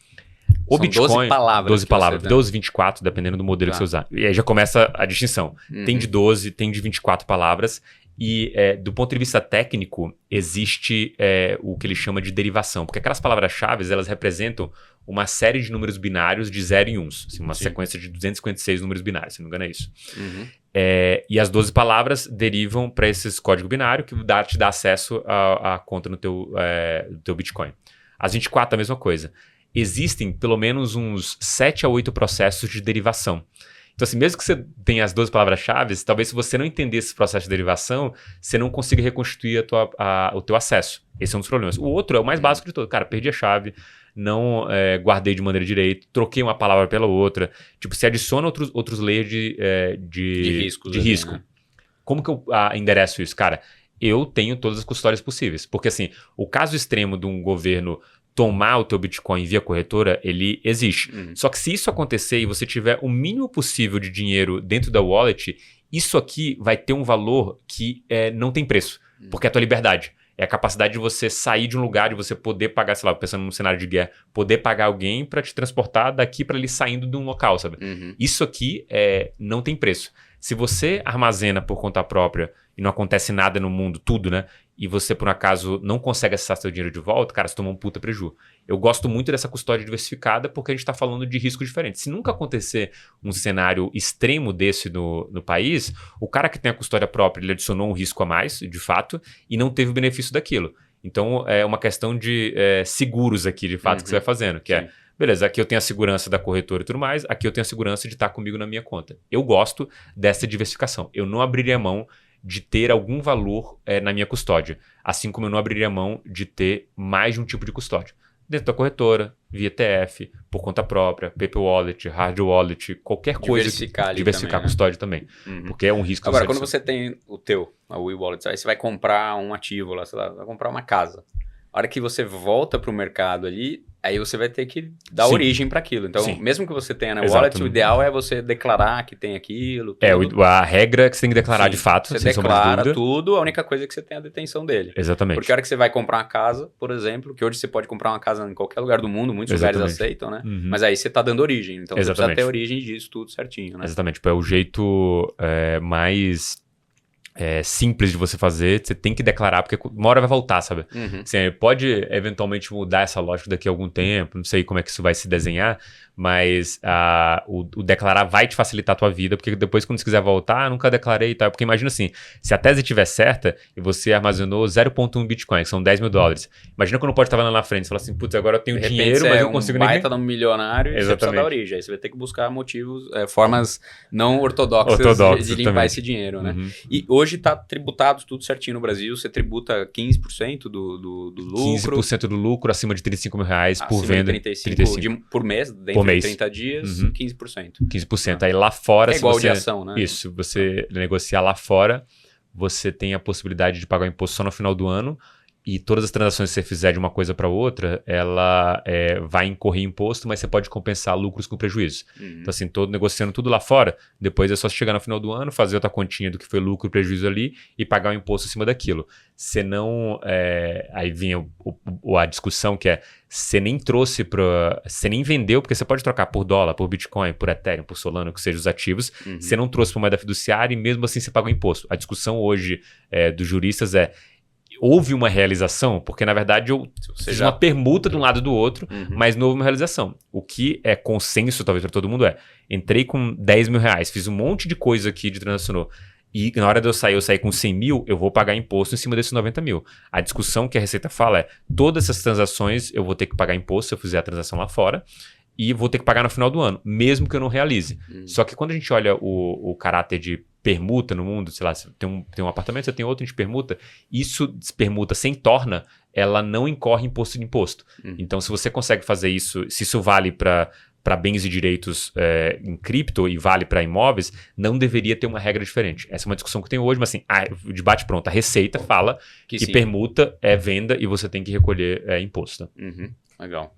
O São Bitcoin, 12 palavras. 12 palavras, 12, 24, dependendo do modelo que você usar. E aí já começa a distinção. Tem de 12, tem de 24 palavras. E do ponto de vista técnico, existe o que ele chama de derivação. Porque aquelas palavras-chave, elas representam uma série de números binários de 0 e 1. Assim, uma sequência de 256 números binários, se não me engano é isso. E as 12 palavras derivam para esse código binário que te dá acesso à conta no teu Bitcoin. As 24 é a mesma coisa. Existem pelo menos uns 7 a 8 processos de derivação. Então, assim, mesmo que você tenha as 12 palavras-chave, talvez se você não entender esse processo de derivação, você não consiga reconstituir o teu acesso. Esse é um dos problemas. O outro é o mais básico de todo. Cara, perdi a chave, não guardei de maneira direita, troquei uma palavra pela outra. Tipo, você adiciona outros layers de risco. Né? Como que eu endereço isso? Cara, eu tenho todas as custódias possíveis. Porque, assim, o caso extremo de um governo tomar o teu Bitcoin via corretora, ele existe. Só que se isso acontecer e você tiver o mínimo possível de dinheiro dentro da wallet, isso aqui vai ter um valor que não tem preço, porque é a tua liberdade. É a capacidade de você sair de um lugar, de você poder pagar, sei lá, pensando num cenário de guerra, poder pagar alguém para te transportar daqui para ali saindo de um local, sabe? Isso aqui não tem preço. Se você armazena por conta própria e não acontece nada no mundo, tudo, né? E você, por um acaso, não consegue acessar seu dinheiro de volta, cara, você toma um puta preju. Eu gosto muito dessa custódia diversificada porque a gente está falando de riscos diferentes. Se nunca acontecer um cenário extremo desse no país, o cara que tem a custódia própria, ele adicionou um risco a mais, de fato, e não teve o benefício daquilo. Então, é uma questão de seguros aqui, de fato, que você vai fazendo, que Sim. beleza, aqui eu tenho a segurança da corretora e tudo mais, aqui eu tenho a segurança de estar comigo na minha conta. Eu gosto dessa diversificação. Eu não abriria mão de ter algum valor na minha custódia, assim como eu não abriria mão de ter mais de um tipo de custódia. Dentro da corretora, via ETF, por conta própria, paper wallet, hard wallet, qualquer coisa. Diversificar a custódia também. Porque é um risco. Agora, quando você tem a WeWallet, aí você vai comprar um ativo lá, sei lá, vai comprar uma casa. A hora que você volta para o mercado ali, aí você vai ter que dar origem para aquilo. Então, mesmo que você tenha na wallet, o ideal é você declarar que tem aquilo. Tudo. A regra é que você tem que declarar de fato. Você declara tudo, a única coisa é que você tem a detenção dele. Exatamente. Porque a hora que você vai comprar uma casa, por exemplo, que hoje você pode comprar uma casa em qualquer lugar do mundo, muitos lugares aceitam, né? Mas aí você está dando origem. Então, você precisa ter a origem disso tudo certinho, né? Exatamente. Tipo, é o jeito mais simples de você fazer, você tem que declarar, porque uma hora vai voltar, sabe? Assim, pode eventualmente mudar essa lógica daqui a algum tempo, não sei como é que isso vai se desenhar, mas o declarar vai te facilitar a tua vida, porque depois quando você quiser voltar, nunca declarei e tal, porque imagina assim, se a tese estiver certa e você armazenou 0,1 Bitcoin, que são $10 mil, imagina quando pode estar lá na frente, você fala assim, putz, agora eu tenho dinheiro, mas eu não consigo nem... Você é um baita milionário e você precisa dar origem, aí você vai ter que buscar motivos, formas não ortodoxas de limpar esse dinheiro, né? E hoje está tributado tudo certinho no Brasil, você tributa 15% do lucro. 15% do lucro acima de R$35 mil por venda. 35 por mês, dentro de 30 dias, 15%. 15%. Aí lá fora... É igual de ação, né? Isso, você negociar lá fora, você tem a possibilidade de pagar o imposto só no final do ano, e todas as transações que você fizer de uma coisa para outra, ela vai incorrer imposto, mas você pode compensar lucros com prejuízo. Então, assim, negociando tudo lá fora, depois é só chegar no final do ano, fazer outra continha do que foi lucro e prejuízo ali e pagar o imposto em cima daquilo. Você não... aí vinha a discussão que você nem trouxe você nem vendeu, porque você pode trocar por dólar, por Bitcoin, por Ethereum, por Solana, que sejam os ativos. Você não trouxe para moeda fiduciária e mesmo assim você paga o imposto. A discussão hoje dos juristas houve uma realização, porque na verdade eu fiz uma permuta de um lado do outro, mas não houve uma realização. O que é consenso, talvez para todo mundo, entrei com R$10 mil, fiz um monte de coisa aqui de transacionou, e na hora de eu sair com 100 mil, eu vou pagar imposto em cima desses 90 mil. A discussão que a Receita fala todas essas transações eu vou ter que pagar imposto se eu fizer a transação lá fora, e vou ter que pagar no final do ano, mesmo que eu não realize. Só que quando a gente olha o caráter de permuta no mundo, sei lá, você tem um apartamento, você tem outro, a gente permuta, isso permuta sem torna, ela não incorre imposto de imposto. Então, se você consegue fazer isso, se isso vale para bens e direitos em cripto e vale para imóveis, não deveria ter uma regra diferente. Essa é uma discussão que tem hoje, mas assim, o debate pronto. A Receita fala que permuta é venda e você tem que recolher imposto. Legal.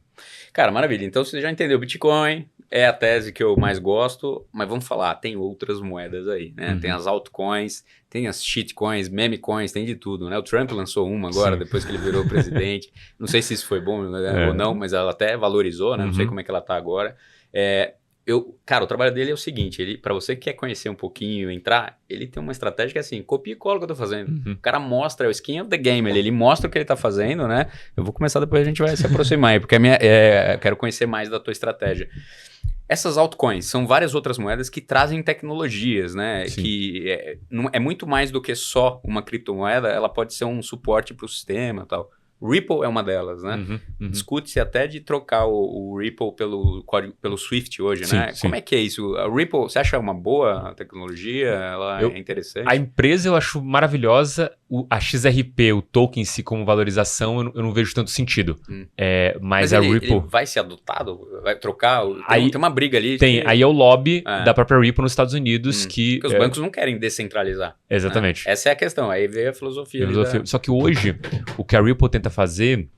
Cara, maravilha. Então você já entendeu, Bitcoin é a tese que eu mais gosto, mas vamos falar, tem outras moedas aí, né? Tem as altcoins, tem as shitcoins, memecoins, tem de tudo, né? O Trump lançou uma agora, depois que ele virou presidente. Não sei se isso foi bom ou não, mas ela até valorizou, né? Não sei como é que ela tá agora. Cara, o trabalho dele é o seguinte, para você que quer conhecer um pouquinho, entrar, ele tem uma estratégia que é assim, copia e cola o que eu tô fazendo. O cara mostra, é o skin of the game, ele mostra o que ele tá fazendo, né? Eu vou começar depois, a gente vai se aproximar aí, porque quero conhecer mais da tua estratégia. Essas altcoins são várias outras moedas que trazem tecnologias, né? Sim. Que é muito mais do que só uma criptomoeda, ela pode ser um suporte para o sistema e tal. Ripple é uma delas, né? Discute-se até de trocar o Ripple pelo Swift hoje, Sim, né? sim. Como é que é isso? A Ripple, você acha uma boa tecnologia? Ela é interessante? A empresa eu acho maravilhosa. A XRP, o token em si como valorização, eu não vejo tanto sentido. Mas a Ripple... Ele vai ser adotado? Vai trocar? Tem uma briga ali. Aí é o lobby da própria Ripple nos Estados Unidos que... Porque os bancos não querem descentralizar. Exatamente. Né? Essa é a questão. Aí veio a filosofia. Só que hoje, o que a Ripple tenta fazer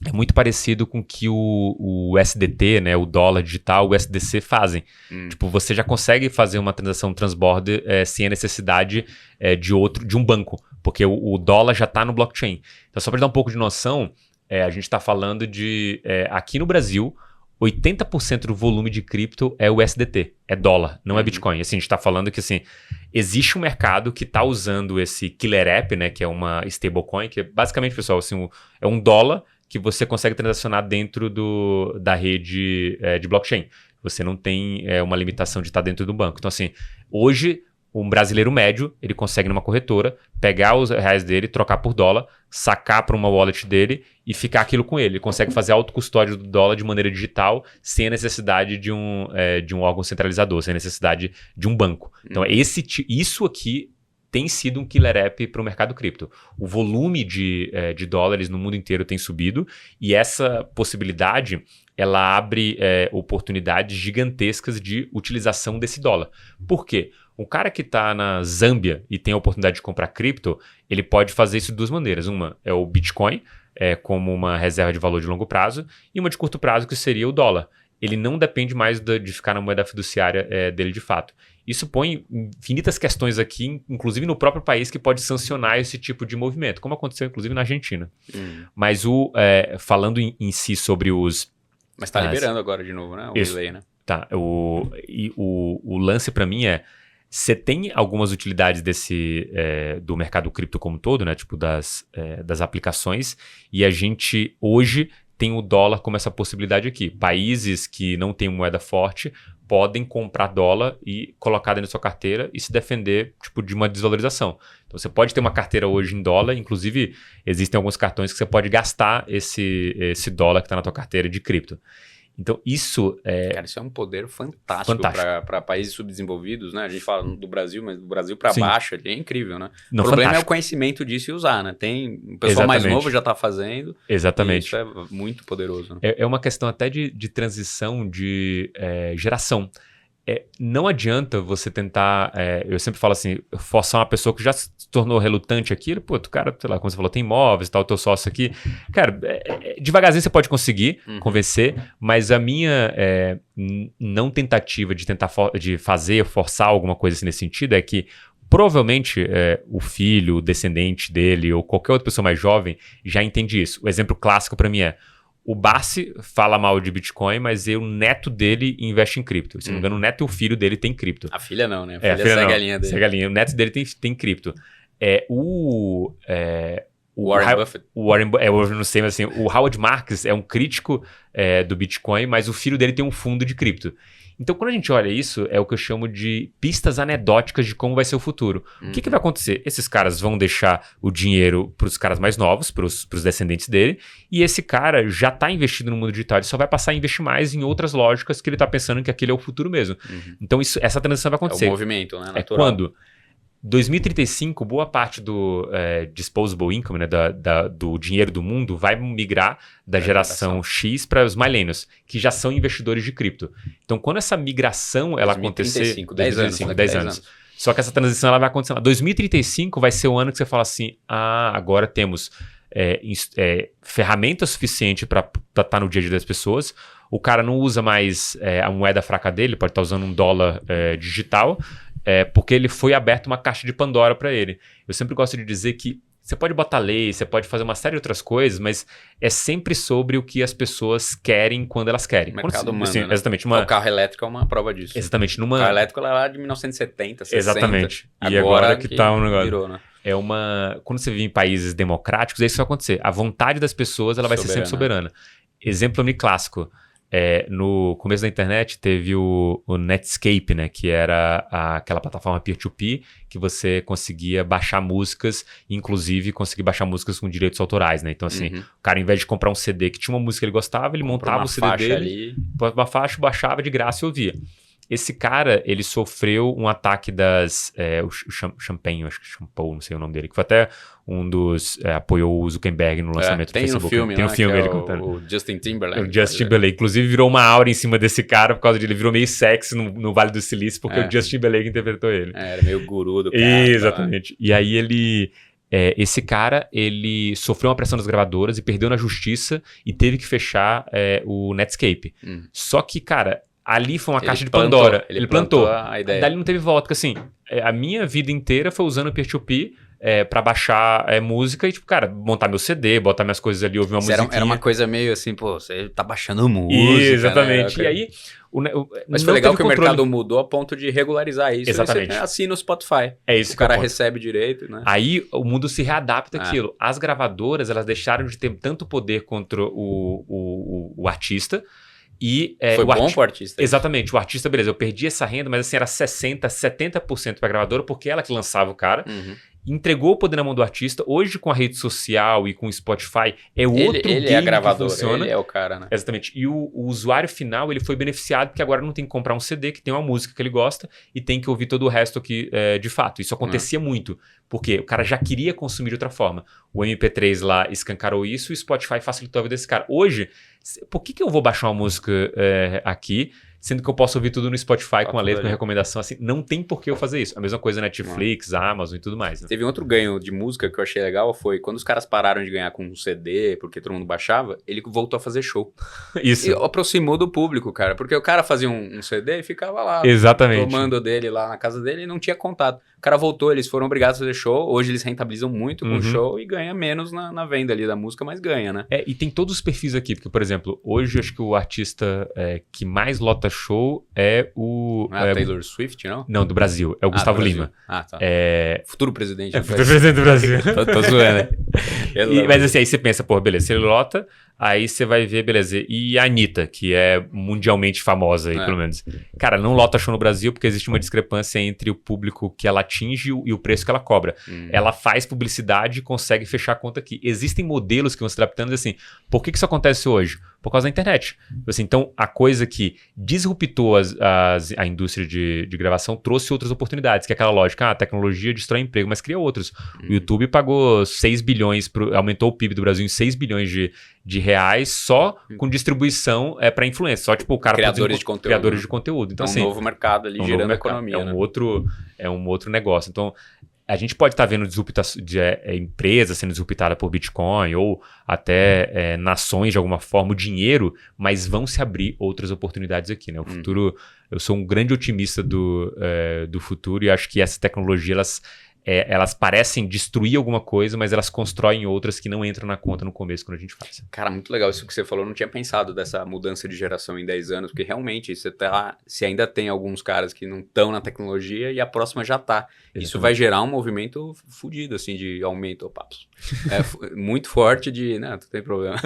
é muito parecido com o que o SDT, né, o dólar digital, o SDC fazem. Tipo, você já consegue fazer uma transação transborder sem a necessidade de um banco, porque o dólar já está no blockchain. Então, só para dar um pouco de noção, a gente está falando de... aqui no Brasil, 80% do volume de cripto é o SDT, é dólar, não é Bitcoin. Assim, a gente está falando que assim, existe um mercado que está usando esse Killer App, né, que é uma stablecoin, que é basicamente, pessoal, assim, é um dólar que você consegue transacionar dentro da rede de blockchain. Você não tem uma limitação de estar dentro do banco. Então, assim, hoje, um brasileiro médio, ele consegue numa corretora, pegar os reais dele, trocar por dólar, sacar para uma wallet dele e ficar aquilo com ele. Ele consegue fazer autocustódia do dólar de maneira digital, sem a necessidade de um órgão centralizador, sem a necessidade de um banco. Então, isso aqui tem sido um killer app para o mercado cripto. O volume de dólares no mundo inteiro tem subido e essa possibilidade ela abre oportunidades gigantescas de utilização desse dólar. Por quê? Um cara que está na Zâmbia e tem a oportunidade de comprar cripto, ele pode fazer isso de duas maneiras. Uma é o Bitcoin, como uma reserva de valor de longo prazo, e uma de curto prazo, que seria o dólar. Ele não depende mais de ficar na moeda fiduciária dele de fato. Isso põe infinitas questões aqui, inclusive no próprio país, que pode sancionar esse tipo de movimento, como aconteceu inclusive na Argentina. Mas falando em si sobre os... Mas está liberando agora de novo, né? O delay, né? Tá. O lance para mim você tem algumas utilidades do mercado cripto como um todo, né? Tipo das aplicações, e a gente hoje tem o dólar como essa possibilidade aqui. Países que não têm moeda forte podem comprar dólar e colocar dentro da sua carteira e se defender tipo, de uma desvalorização. Então você pode ter uma carteira hoje em dólar, inclusive existem alguns cartões que você pode gastar esse dólar que está na tua carteira de cripto. Então isso Cara, isso é um poder fantástico. Para países subdesenvolvidos, né? A gente fala do Brasil, mas do Brasil para baixo é incrível, né? O problema é o conhecimento disso e usar, né? O pessoal mais novo já está fazendo. Exatamente. Isso é muito poderoso. Né? É uma questão até de transição de geração. Não adianta você tentar, eu sempre falo assim, forçar uma pessoa que já se tornou relutante aqui, pô, tu cara, sei lá, como você falou, tem imóveis, tal, o teu sócio aqui. Cara, devagarzinho você pode conseguir convencer, mas a minha não tentativa de tentar forçar alguma coisa assim nesse sentido é que provavelmente o filho, o descendente dele ou qualquer outra pessoa mais jovem já entende isso. O exemplo clássico para mim o Barsi fala mal de Bitcoin, mas o neto dele investe em cripto. Se não me engano, o neto e o filho dele tem cripto. A filha não, né? A filha segue a linha dele. Segue a linha. O neto dele tem cripto. O Warren Buffett. Eu não sei, mas assim, o Howard Marks é um crítico do Bitcoin, mas o filho dele tem um fundo de cripto. Então, quando a gente olha isso, é o que eu chamo de pistas anedóticas de como vai ser o futuro. O que vai acontecer? Esses caras vão deixar o dinheiro para os caras mais novos, para os descendentes dele, e esse cara já está investido no mundo digital, ele só vai passar a investir mais em outras lógicas que ele está pensando que aquele é o futuro mesmo. Então, essa transição vai acontecer. É o movimento, né? Natural. É quando... 2035, boa parte do disposable income, né, do dinheiro do mundo, vai migrar da geração X para os millennials, que já são investidores de cripto. Então, quando essa migração ela acontecer... 10 anos. Só que essa transição ela vai acontecer lá. 2035 vai ser o ano que você fala assim, agora temos ferramenta suficiente para estar no dia a dia das pessoas. O cara não usa mais a moeda fraca dele, pode estar usando um dólar digital, porque ele foi aberto uma caixa de Pandora para ele. Eu sempre gosto de dizer que você pode botar lei, você pode fazer uma série de outras coisas, mas é sempre sobre o que as pessoas querem quando elas querem. O mercado manda, né? Exatamente. O carro elétrico é uma prova disso. Exatamente. O carro elétrico é lá de 1970, 60. Exatamente. E agora que tá um negócio... Virou, né? Quando você vive em países democráticos, é isso que vai acontecer. A vontade das pessoas ela vai ser sempre soberana. Exemplo clássico. no começo da internet teve o Netscape, né? Que era aquela plataforma peer-to-peer que você conseguia baixar músicas, inclusive conseguir baixar músicas com direitos autorais, né? Então, assim, o cara, ao invés de comprar um CD que tinha uma música que ele gostava, ele montava o CD dele, uma faixa, baixava de graça e ouvia. Esse cara, ele sofreu um ataque o Champagne, acho que Shampoo, não sei o nome dele, que foi até um dos... apoiou o Zuckerberg no lançamento do Facebook. Tem um filme, ele contando. O Justin Timberlake. O Justin Timberlake. Inclusive, virou uma aura em cima desse cara, por causa de ele virou meio sexy no Vale do Silício, porque o Justin Timberlake interpretou ele. Era meio guru do cara. Exatamente. E aí esse cara, ele sofreu uma pressão das gravadoras e perdeu na justiça e teve que fechar o Netscape. Só que, cara... Ali foi uma caixa de Pandora. Ele plantou a ideia. Dali não teve volta. Porque assim, a minha vida inteira foi usando o peer-to-peer pra baixar música e, tipo, cara, montar meu CD, botar minhas coisas ali, ouvir uma musiquinha. Era uma coisa meio assim, pô, você tá baixando música. Exatamente. Né? E aí... Mas foi legal que o mercado mudou a ponto de regularizar isso. Exatamente. Você assina o Spotify. É isso. O cara recebe direito, né? Aí o mundo se readapta àquilo. As gravadoras, elas deixaram de ter tanto poder contra o artista. E, foi bom pro artista. Exatamente. O artista, beleza, eu perdi essa renda, mas assim, era 60%, 70% pra gravadora, porque ela que lançava o cara. Entregou o poder na mão do artista. Hoje, com a rede social e com o Spotify, outro game é a gravadora, que funciona. Ele é o cara, né? Exatamente. E o usuário final, ele foi beneficiado, porque agora não tem que comprar um CD, que tem uma música que ele gosta, e tem que ouvir todo o resto aqui de fato. Isso acontecia muito, porque o cara já queria consumir de outra forma. O MP3 lá escancarou isso, e o Spotify facilitou a vida desse cara. Hoje, por que eu vou baixar uma música aqui, sendo que eu posso ouvir tudo no Spotify com a letra, com a recomendação, assim, não tem por que eu fazer isso. A mesma coisa Netflix, Amazon e tudo mais. Né? Teve outro ganho de música que eu achei legal, foi quando os caras pararam de ganhar com um CD, porque todo mundo baixava, ele voltou a fazer show. Isso. E aproximou do público, cara, porque o cara fazia um CD e ficava lá. Exatamente. Tomando dele lá na casa dele e não tinha contato. O cara voltou, eles foram obrigados a fazer show, hoje eles rentabilizam muito com o show e ganha menos na venda ali da música, mas ganha, né? E tem todos os perfis aqui, porque, por exemplo, hoje acho que o artista que mais lota show é o... Taylor Swift, não? Não, do Brasil. É o Gustavo Lima. Tá. Futuro presidente. Futuro presidente do Brasil. Tô zoando, né? Mas assim, aí você pensa, pô, beleza, se ele lota, aí você vai ver, beleza, e a Anitta, que é mundialmente famosa aí, pelo menos. Cara, não lota show no Brasil porque existe uma discrepância entre o público que ela atinge e o preço que ela cobra. Ela faz publicidade e consegue fechar a conta aqui. Existem modelos que vão se adaptando assim, por que isso acontece hoje? Por causa da internet. Assim, então, a coisa que disruptou a indústria de gravação trouxe outras oportunidades, que é aquela lógica, a tecnologia destrói emprego, mas cria outros. O YouTube pagou 6 bilhões, aumentou o PIB do Brasil em 6 bilhões de reais só com distribuição para influência. Só tipo o cara criadores de conteúdo. Então, um novo mercado ali girando a economia. É um outro negócio. Então, a gente pode estar vendo empresas sendo disruptadas por Bitcoin ou até nações de alguma forma, o dinheiro, mas vão se abrir outras oportunidades aqui, né? O futuro, eu sou um grande otimista do futuro e acho que essa tecnologia, elas parecem destruir alguma coisa, mas elas constroem outras que não entram na conta no começo quando a gente faz. Cara, muito legal isso que você falou. Eu não tinha pensado dessa mudança de geração em 10 anos, porque realmente se ainda tem alguns caras que não estão na tecnologia e a próxima já tá. Exatamente. Isso vai gerar um movimento fodido, assim, de aumento, muito forte não tem problema,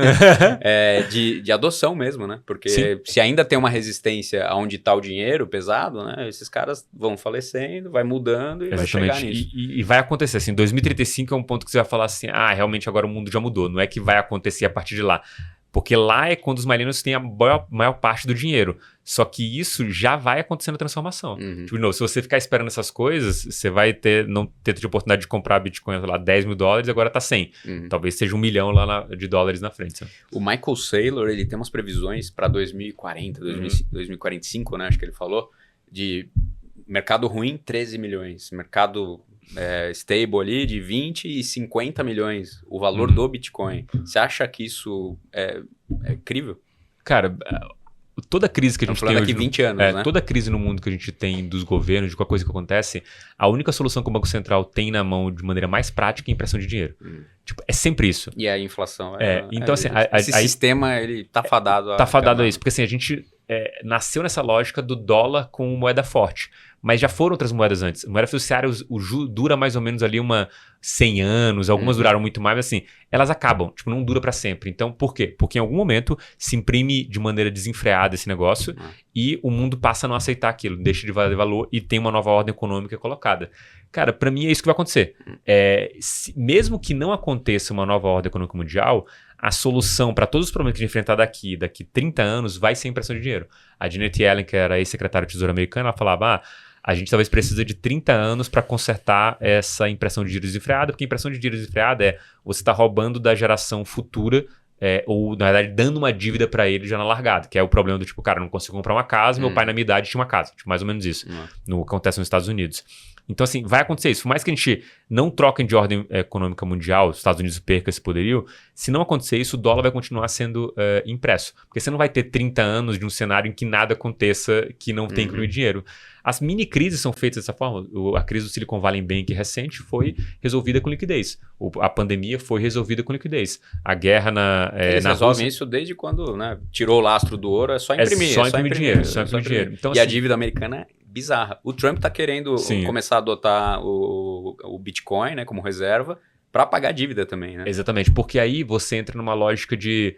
de adoção mesmo, né? Porque se ainda tem uma resistência aonde tá o dinheiro pesado, né? Esses caras vão falecendo, vai mudando e vai chegar nisso. E vai acontecer, assim, 2035 é um ponto que você vai falar assim, realmente agora o mundo já mudou, não é que vai acontecer a partir de lá. Porque lá é quando os millennials têm a maior parte do dinheiro. Só que isso já vai acontecendo a transformação. Tipo, de novo, se você ficar esperando essas coisas, você vai não ter a oportunidade de comprar Bitcoin, sei lá, $10 mil, agora tá 100. Talvez seja $1 milhão lá de dólares na frente. Sabe? O Michael Saylor, ele tem umas previsões para 2040, 2045, né? Acho que ele falou, de mercado ruim, 13 milhões. Mercado stable ali de 20 e 50 milhões, o valor do Bitcoin. Você acha que isso é crível? Cara, toda crise que a gente tem hoje... 20 anos, né? Toda crise no mundo que a gente tem dos governos, de qualquer coisa que acontece, a única solução que o Banco Central tem na mão de maneira mais prática é a impressão de dinheiro. Tipo, é sempre isso. E a inflação então, assim... Esse sistema, ele tá fadado a... Tá fadado a isso, porque assim, a gente... nasceu nessa lógica do dólar com moeda forte. mas já foram outras moedas antes. A moeda fiduciária, dura mais ou menos ali 100 anos, algumas duraram muito mais, mas assim, elas acabam, tipo, não dura para sempre. Então, por quê? Porque em algum momento se imprime de maneira desenfreada esse negócio e o mundo passa a não aceitar aquilo, deixa de valer valor e tem uma nova ordem econômica colocada. Cara, para mim é isso que vai acontecer. Mesmo que não aconteça uma nova ordem econômica mundial, a solução para todos os problemas que a gente enfrentar daqui 30 anos vai ser impressão de dinheiro. A Janet Yellen, que era ex-secretária do Tesouro americana, ela falava, a gente talvez precisa de 30 anos para consertar essa impressão de dinheiro desenfreada, porque impressão de dinheiro desenfreada é você está roubando da geração futura, ou na verdade dando uma dívida para ele já na largada, que é o problema do tipo, cara, não consigo comprar uma casa, meu pai na minha idade tinha uma casa, tipo, mais ou menos isso, no que acontece nos Estados Unidos. Então, assim, vai acontecer isso. Por mais que a gente não troque de ordem econômica mundial, os Estados Unidos percam esse poderio, se não acontecer isso, o dólar vai continuar sendo impresso. Porque você não vai ter 30 anos de um cenário em que nada aconteça que não tem incluído dinheiro. As mini-crises são feitas dessa forma. A crise do Silicon Valley Bank recente foi resolvida com liquidez. A pandemia foi resolvida com liquidez. A guerra Eles na resolvem Rússia, isso desde quando, né, tirou o lastro do ouro, é só imprimir. só imprimir dinheiro. Então, e a assim, dívida americana é bizarra. O Trump tá querendo começar a adotar o Bitcoin, né, como reserva para pagar a dívida também, né? Exatamente, porque aí você entra numa lógica de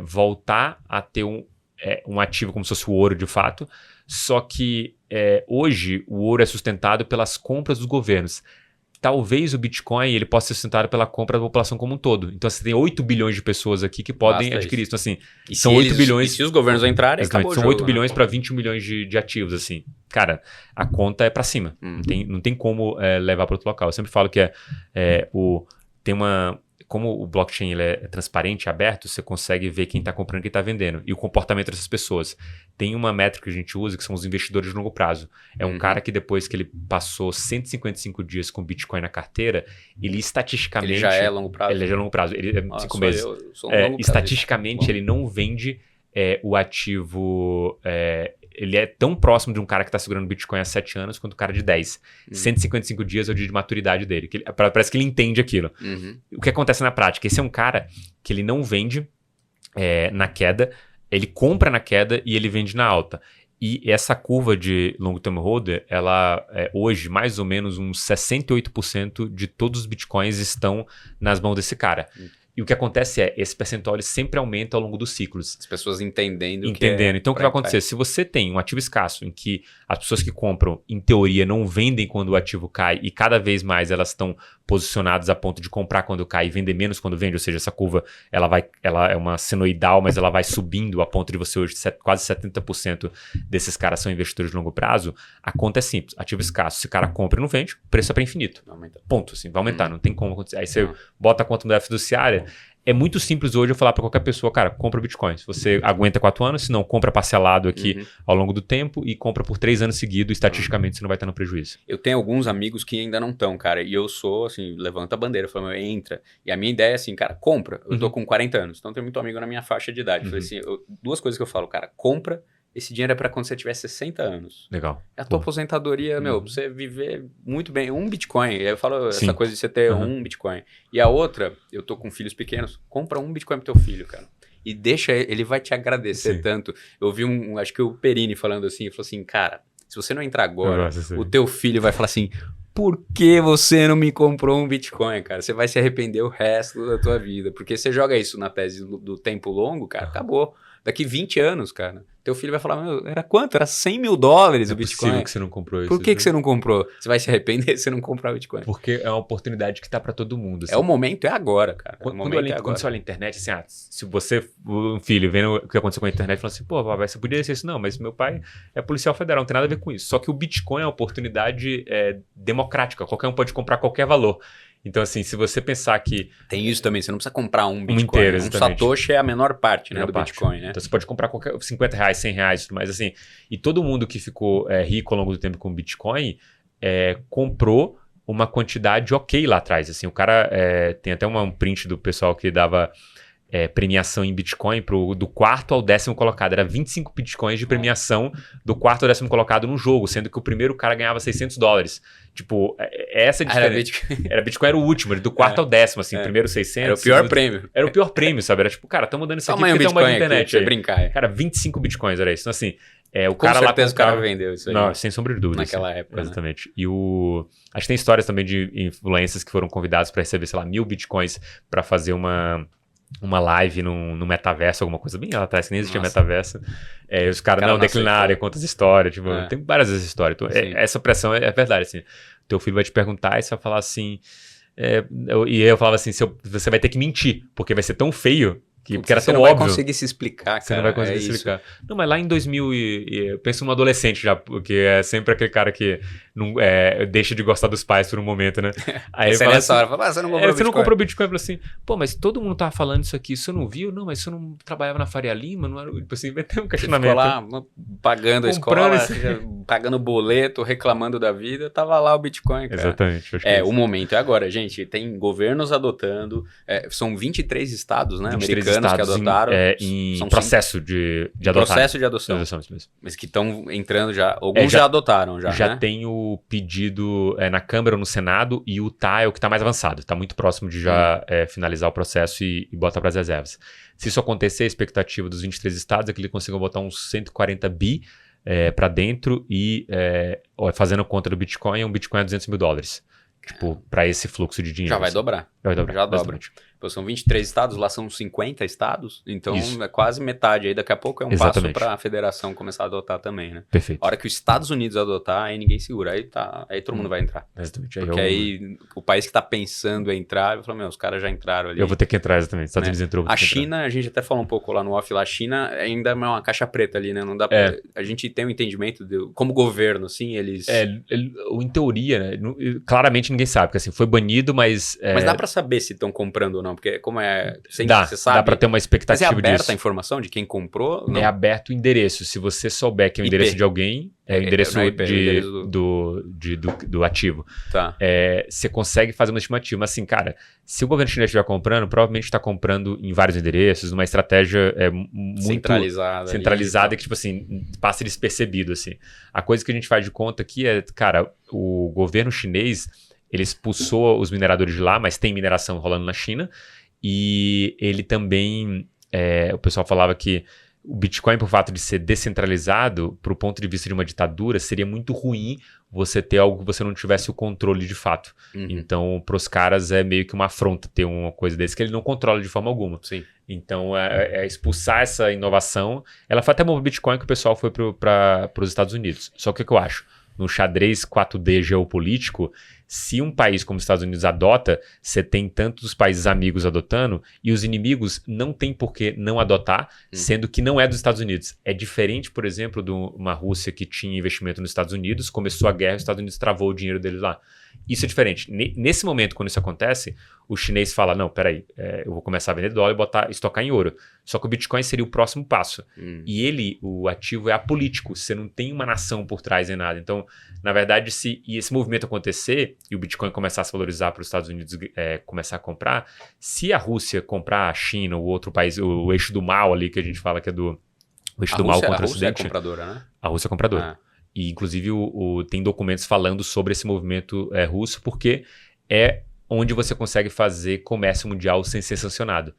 voltar a ter um ativo como se fosse o ouro de fato, só que hoje o ouro é sustentado pelas compras dos governos. Talvez o Bitcoin ele possa ser sustentado pela compra da população como um todo. Então você tem 8 bilhões de pessoas aqui que podem adquirir isso. Então, assim, são 8 bilhões. E se os governos entrarem, acabou são o jogo, 8 bilhões para 21 milhões de ativos, assim. Cara, a conta é para cima. Não tem como levar para outro local. Eu sempre falo que como o blockchain ele é transparente, aberto, você consegue ver quem está comprando e quem está vendendo. E o comportamento dessas pessoas. Tem uma métrica que a gente usa que são os investidores de longo prazo. É um cara que depois que ele passou 155 dias com Bitcoin na carteira, ele estatisticamente... Ele já é longo prazo? Ele já é longo prazo. Ele é 5 meses. Eu sou um longo prazo. Estatisticamente, ele não vende o ativo... ele é tão próximo de um cara que está segurando Bitcoin há 7 anos quanto o cara de 10. 155 dias é o dia de maturidade dele. Parece que ele entende aquilo. O que acontece na prática? Esse é um cara que ele não vende na queda, ele compra na queda e ele vende na alta. E essa curva de long term holder, ela hoje, mais ou menos uns 68% de todos os Bitcoins estão nas mãos desse cara. E o que acontece esse percentual ele sempre aumenta ao longo dos ciclos. As pessoas entendendo. Então, o que vai acontecer? Se você tem um ativo escasso em que as pessoas que compram, em teoria, não vendem quando o ativo cai e cada vez mais elas estão posicionadas a ponto de comprar quando cai e vender menos quando vende, ou seja, essa curva ela é uma senoidal, mas ela vai subindo a ponto de você hoje, quase 70% desses caras são investidores de longo prazo, a conta é simples, ativo escasso, se o cara compra e não vende, o preço é para infinito. Ponto, assim, vai aumentar, não tem como acontecer. Aí você bota a conta da fiduciária. É muito simples hoje eu falar para qualquer pessoa, cara, compra Bitcoin. Se você aguenta 4 anos, se não, compra parcelado aqui ao longo do tempo e compra por 3 anos seguidos, estatisticamente você não vai estar no prejuízo. Eu tenho alguns amigos que ainda não estão, cara, e eu sou, assim, levanta a bandeira, falo, entra. E a minha ideia é assim, cara, compra. Eu tô com 40 anos, então tenho muito amigo na minha faixa de idade. Falei assim, duas coisas que eu falo, cara, compra. Esse dinheiro é para quando você tiver 60 anos. Legal. É a tua aposentadoria, pra você viver muito bem. Um Bitcoin. Eu falo essa coisa de você ter um Bitcoin. E a outra, eu tô com filhos pequenos, compra um Bitcoin pro teu filho, cara. E deixa ele vai te agradecer tanto. Eu vi acho que o Perini falando assim, ele falou assim, cara, se você não entrar agora, o teu filho vai falar assim, por que você não me comprou um Bitcoin, cara? Você vai se arrepender o resto da tua vida. Porque você joga isso na tese do tempo longo, cara, acabou. Daqui 20 anos, cara, teu filho vai falar, meu, era quanto? Era $100 mil o Bitcoin. É possível que você não comprou isso. Por que você não comprou? Você vai se arrepender se você não comprar o Bitcoin. Porque é uma oportunidade que tá pra todo mundo. Assim. É o momento, é agora, cara. Quando você olha a internet, assim, se você, um filho, vendo o que aconteceu com a internet, fala assim, pô, papai, você podia ser isso? Não, mas meu pai é policial federal, não tem nada a ver com isso. Só que o Bitcoin é uma oportunidade democrática, qualquer um pode comprar qualquer valor. Então, assim, se você pensar que... Tem isso também, você não precisa comprar um Bitcoin. Inteiro, um Satoshi é a menor parte, né, do parte. Bitcoin, né? Então, você pode comprar qualquer R$50, R$100, mas assim... E todo mundo que ficou rico ao longo do tempo com Bitcoin comprou uma quantidade ok lá atrás. Assim, o cara... tem até um print do pessoal que dava... premiação em Bitcoin do 4º ao 10º colocado. Era 25 Bitcoins de premiação do 4º ao 10º colocado num jogo, sendo que o primeiro cara ganhava $600. Tipo, essa diferença. Bitcoin era o último, do 4º ao 10º, assim, primeiro 600. Era o pior prêmio. Era o pior prêmio, sabe? Era tipo, cara, estamos dando isso aqui porque tem uma Bitcoin internet aqui, aí. Brincar. Cara, 25 Bitcoins era isso. Então, assim, O Com cara lá certeza o cara comprava... vendeu isso aí. Não, sem sombra de dúvida. Naquela época, né? Exatamente. E acho que tem histórias também de influencers que foram convidados para receber, sei lá, 1.000 bitcoins para fazer uma live no metaverso, alguma coisa bem lá atrás, que nem existia metaverso. Os caras não declinaram, contam as histórias. Tipo, tem várias dessas histórias. Então, essa pressão é verdade. Assim, teu filho vai te perguntar e você vai falar assim... e eu falava assim, você vai ter que mentir, porque vai ser tão feio... Porque era tão óbvio. Você não vai conseguir se explicar, cara. Você não vai conseguir se explicar. Não, mas lá em 2000, eu penso num adolescente já, porque é sempre aquele cara que não, deixa de gostar dos pais por um momento, né? Aí você nessa hora fala, você não comprou Bitcoin. Você não comprou Bitcoin. Eu falo assim, pô, mas todo mundo tava falando isso aqui, você não viu? Não, mas você não trabalhava na Faria Lima? Não era, tipo assim, vai ter um questionamento. Você ficou lá pagando a escola, pagando boleto, reclamando da vida, tava lá o Bitcoin, cara. Exatamente. O momento é agora, gente. Tem governos adotando, são 23 estados, né, americanos que adotaram. Em processo de adotar. Processo de adoção. Mas que estão entrando já. Alguns já adotaram, já. Já tem o pedido na Câmara ou no Senado, e o TAI é o que está mais avançado. Está muito próximo de já finalizar o processo e botar para as reservas. Se isso acontecer, a expectativa dos 23 estados é que eles consigam botar uns 140 bi para dentro e fazendo conta do Bitcoin, um Bitcoin a $200 mil. Tipo, para esse fluxo de dinheiro. Já vai dobrar. Já dobra. São 23 estados, lá são 50 estados, então é quase metade aí. Daqui a pouco é um passo para a federação começar a adotar também, né? Perfeito. A hora que os Estados Unidos adotar, aí ninguém segura, aí todo mundo vai entrar. Exatamente. Porque aí o país que está pensando em entrar, vai falar, os caras já entraram ali. Eu vou ter que entrar, exatamente. Estados Unidos entrou. A China, a gente até falou um pouco lá no off, lá a China ainda é uma caixa preta ali, né? Não dá pra, a gente tem um entendimento como governo, assim, eles... Em teoria, né? Claramente ninguém sabe, porque assim, foi banido, mas... Mas dá para saber se estão comprando ou não, porque como você sabe... Dá para ter uma expectativa disso. Mas é aberta a informação de quem comprou? Não? É aberto o endereço. Se você souber que é o endereço de alguém, é o endereço do ativo. Tá. Você consegue fazer uma estimativa. Mas assim, cara, se o governo chinês estiver comprando, provavelmente está comprando em vários endereços, numa estratégia muito centralizada que, tipo assim, passa despercebido, assim. A coisa que a gente faz de conta aqui é, cara, o governo chinês, ele expulsou os mineradores de lá, mas tem mineração rolando na China. E ele também, o pessoal falava que o Bitcoin, por fato de ser descentralizado, para o ponto de vista de uma ditadura, seria muito ruim você ter algo que você não tivesse o controle de fato. Então, para os caras é meio que uma afronta ter uma coisa desse que ele não controla de forma alguma. Sim. Então, expulsar essa inovação, ela foi até o Bitcoin que o pessoal foi para os Estados Unidos. Só que o que eu acho? No xadrez 4D geopolítico, se um país como os Estados Unidos adota, você tem tantos países amigos adotando e os inimigos não tem por que não adotar, sendo que não é dos Estados Unidos. É diferente, por exemplo, de uma Rússia que tinha investimento nos Estados Unidos, começou a guerra e os Estados Unidos travou o dinheiro deles lá. Isso é diferente. Nesse momento, quando isso acontece, o chinês fala, não, peraí, eu vou começar a vender dólar e estocar em ouro. Só que o Bitcoin seria o próximo passo. E o ativo é apolítico, você não tem uma nação por trás nem nada. Então, na verdade, se esse movimento acontecer e o Bitcoin começar a se valorizar para os Estados Unidos começar a comprar, se a Rússia comprar a China, o outro país, o eixo do mal ali, que a gente fala que é o eixo do mal contra o Ocidente. A Rússia é compradora, né? A Rússia é compradora. E, inclusive, tem documentos falando sobre esse movimento russo, porque é onde você consegue fazer comércio mundial sem ser sancionado.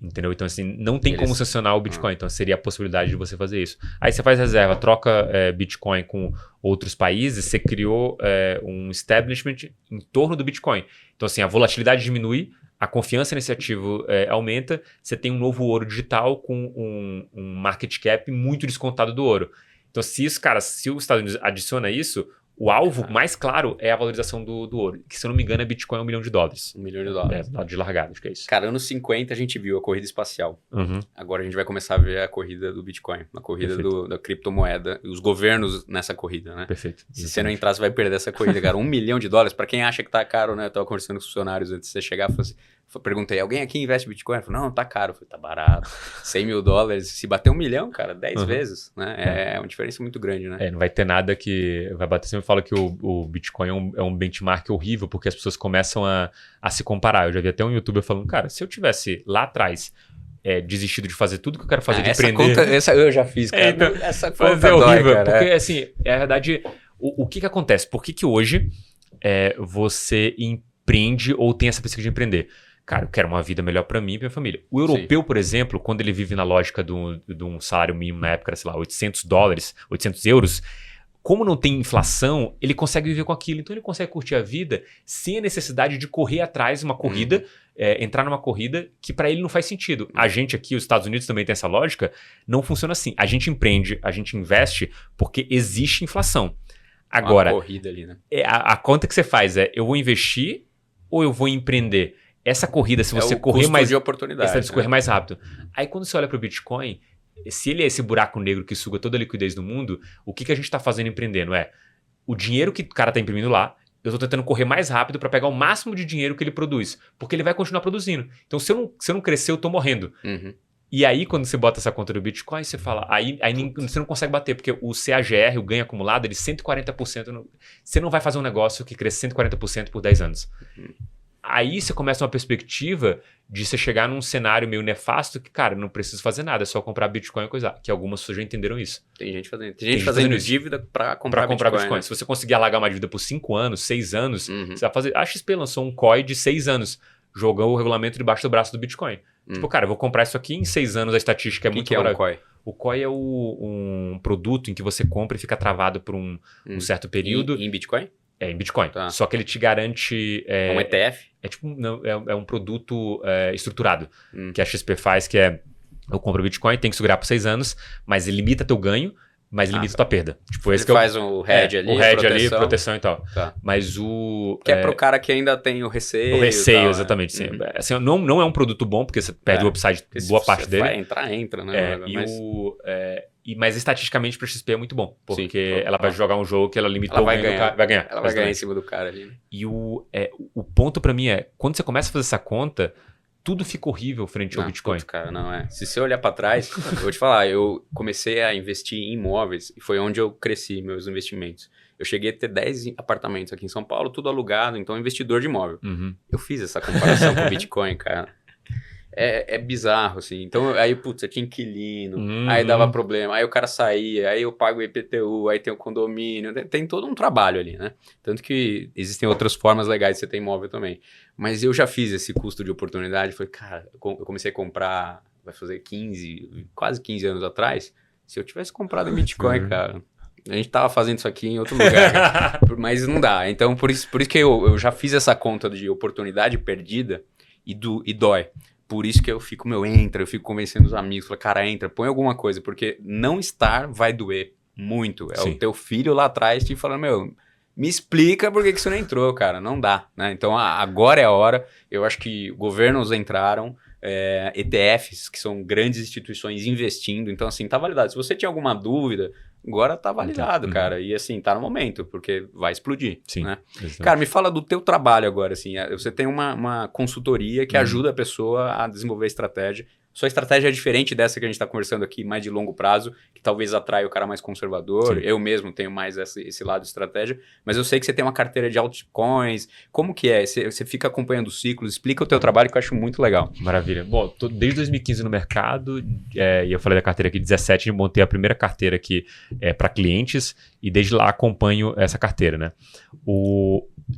Entendeu? Então, assim, não tem como sancionar o Bitcoin. Então, seria a possibilidade de você fazer isso. Aí você faz reserva, troca Bitcoin com outros países, você criou um establishment em torno do Bitcoin. Então, assim, a volatilidade diminui, a confiança nesse ativo aumenta, você tem um novo ouro digital com um market cap muito descontado do ouro. Então, se os Estados Unidos adiciona isso, o alvo mais claro é a valorização do ouro. Que, se eu não me engano, Bitcoin é $1 milhão. $1 milhão. De largada, acho que é isso. Cara, anos 50 a gente viu a corrida espacial. Agora a gente vai começar a ver a corrida do Bitcoin, a corrida da criptomoeda e os governos nessa corrida, né? Perfeito. Se você não entrar, você vai perder essa corrida, cara. $1 milhão. Pra quem acha que tá caro, né? Eu tava conversando com os funcionários antes de você chegar, perguntei, alguém aqui investe em Bitcoin? Eu falei, não, tá caro. Eu falei, tá barato. $100 mil. Se bater $1 milhão, cara, 10 vezes, né? É uma diferença muito grande, né? Não vai ter nada que vai bater. Sempre falo que o Bitcoin é um benchmark horrível, porque as pessoas começam a se comparar. Eu já vi até um youtuber falando, cara, se eu tivesse lá atrás desistido de fazer tudo que eu quero fazer, de empreender... Essa eu já fiz, cara. Então, essa conta é horrível, cara. porque, assim, na verdade, o que acontece? Por que hoje você empreende ou tem essa perspectiva de empreender? cara, eu quero uma vida melhor pra mim e pra minha família. O europeu, por exemplo, quando ele vive na lógica de um salário mínimo na época, era, sei lá, $800, 800 euros, como não tem inflação, ele consegue viver com aquilo. Então ele consegue curtir a vida sem a necessidade de correr atrás de uma corrida, entrar numa corrida que pra ele não faz sentido. A gente aqui, os Estados Unidos também tem essa lógica, não funciona assim. A gente empreende, a gente investe porque existe inflação. Agora, uma corrida ali, né? A conta que você faz é, eu vou investir ou eu vou empreender? Essa corrida, se você correr custo mais... de oportunidade. Essa correr mais rápido. Aí quando você olha para o Bitcoin, se ele é esse buraco negro que suga toda a liquidez do mundo, o que a gente está fazendo empreendendo é o dinheiro que o cara está imprimindo lá, eu estou tentando correr mais rápido para pegar o máximo de dinheiro que ele produz, porque ele vai continuar produzindo. Então se eu não crescer, eu estou morrendo. E aí quando você bota essa conta do Bitcoin, você fala, aí você não consegue bater, porque o CAGR, o ganho acumulado, ele 140%. Você não vai fazer um negócio que cresce 140% por 10 anos. Aí você começa uma perspectiva de você chegar num cenário meio nefasto que, cara, não precisa fazer nada, é só comprar Bitcoin e coisa. Que algumas pessoas já entenderam isso. Tem gente fazendo dívida para comprar Bitcoin. Né? Se você conseguir alagar uma dívida por 5 anos, 6 anos, você vai fazer... A XP lançou um COI de 6 anos, jogou o regulamento debaixo do braço do Bitcoin. Tipo, cara, eu vou comprar isso aqui em 6 anos, a estatística é muito maravilhosa. O COI? O COI é um produto em que você compra e fica travado por um certo período. Em Bitcoin? Em Bitcoin. Tá. Só que ele te garante... É um ETF? É tipo um produto estruturado que a XP faz, que é eu compro Bitcoin, tem que segurar por 6 anos, mas ele limita teu ganho, mas limita tua perda. Tipo, ele faz o hedge ali, o hedge ali, proteção e tal. Tá. Mas que é pro cara que ainda tem o receio. O receio, tal, exatamente. Sim. Assim, não é um produto bom, porque você perde o upside boa parte dele. Vai entra, né? Mas estatisticamente para XP é muito bom, porque ela vai jogar um jogo que ela limitou o ganho do cara, vai ganhar. Ela vai ganhar em cima do cara ali. Né? E o ponto para mim é, quando você começa a fazer essa conta, tudo fica horrível frente ao Bitcoin. Putz, cara, não é. Se você olhar para trás, eu vou te falar, eu comecei a investir em imóveis e foi onde eu cresci meus investimentos. Eu cheguei a ter 10 apartamentos aqui em São Paulo, tudo alugado, então investidor de imóvel. Eu fiz essa comparação com o Bitcoin, cara. É bizarro, assim. Então, aí, putz, eu tinha inquilino, aí dava problema, aí o cara saía, aí eu pago o IPTU, aí tem o condomínio, tem todo um trabalho ali, né? Tanto que existem outras formas legais de você ter imóvel também. Mas eu já fiz esse custo de oportunidade, falei, cara, eu comecei a comprar, vai fazer quase 15 anos atrás, se eu tivesse comprado em Bitcoin, cara... A gente tava fazendo isso aqui em outro lugar, mas não dá. Então, por isso que eu já fiz essa conta de oportunidade perdida e dói. Por isso que eu fico, eu fico convencendo os amigos, falo, cara, entra, põe alguma coisa, porque não estar vai doer muito. É o teu filho lá atrás te falando, me explica por que isso não entrou, cara, não dá, né? Então, agora é a hora, eu acho que governos entraram, ETFs, que são grandes instituições investindo, então, assim, tá validado. Se você tinha alguma dúvida, agora tá validado, cara, e assim, tá no momento, porque vai explodir, né? Exatamente. Cara, me fala do teu trabalho agora, assim, você tem uma consultoria que ajuda a pessoa a desenvolver estratégia. Sua estratégia é diferente dessa que a gente está conversando aqui, mais de longo prazo, que talvez atrai o cara mais conservador. Sim. Eu mesmo tenho mais esse lado de estratégia, mas eu sei que você tem uma carteira de altcoins. Como que é? Você fica acompanhando os ciclos? Explica o teu trabalho, que eu acho muito legal. Maravilha. Bom, tô desde 2015 no mercado, e eu falei da carteira aqui, 2017, eu montei a primeira carteira aqui para clientes, e desde lá acompanho essa carteira, né?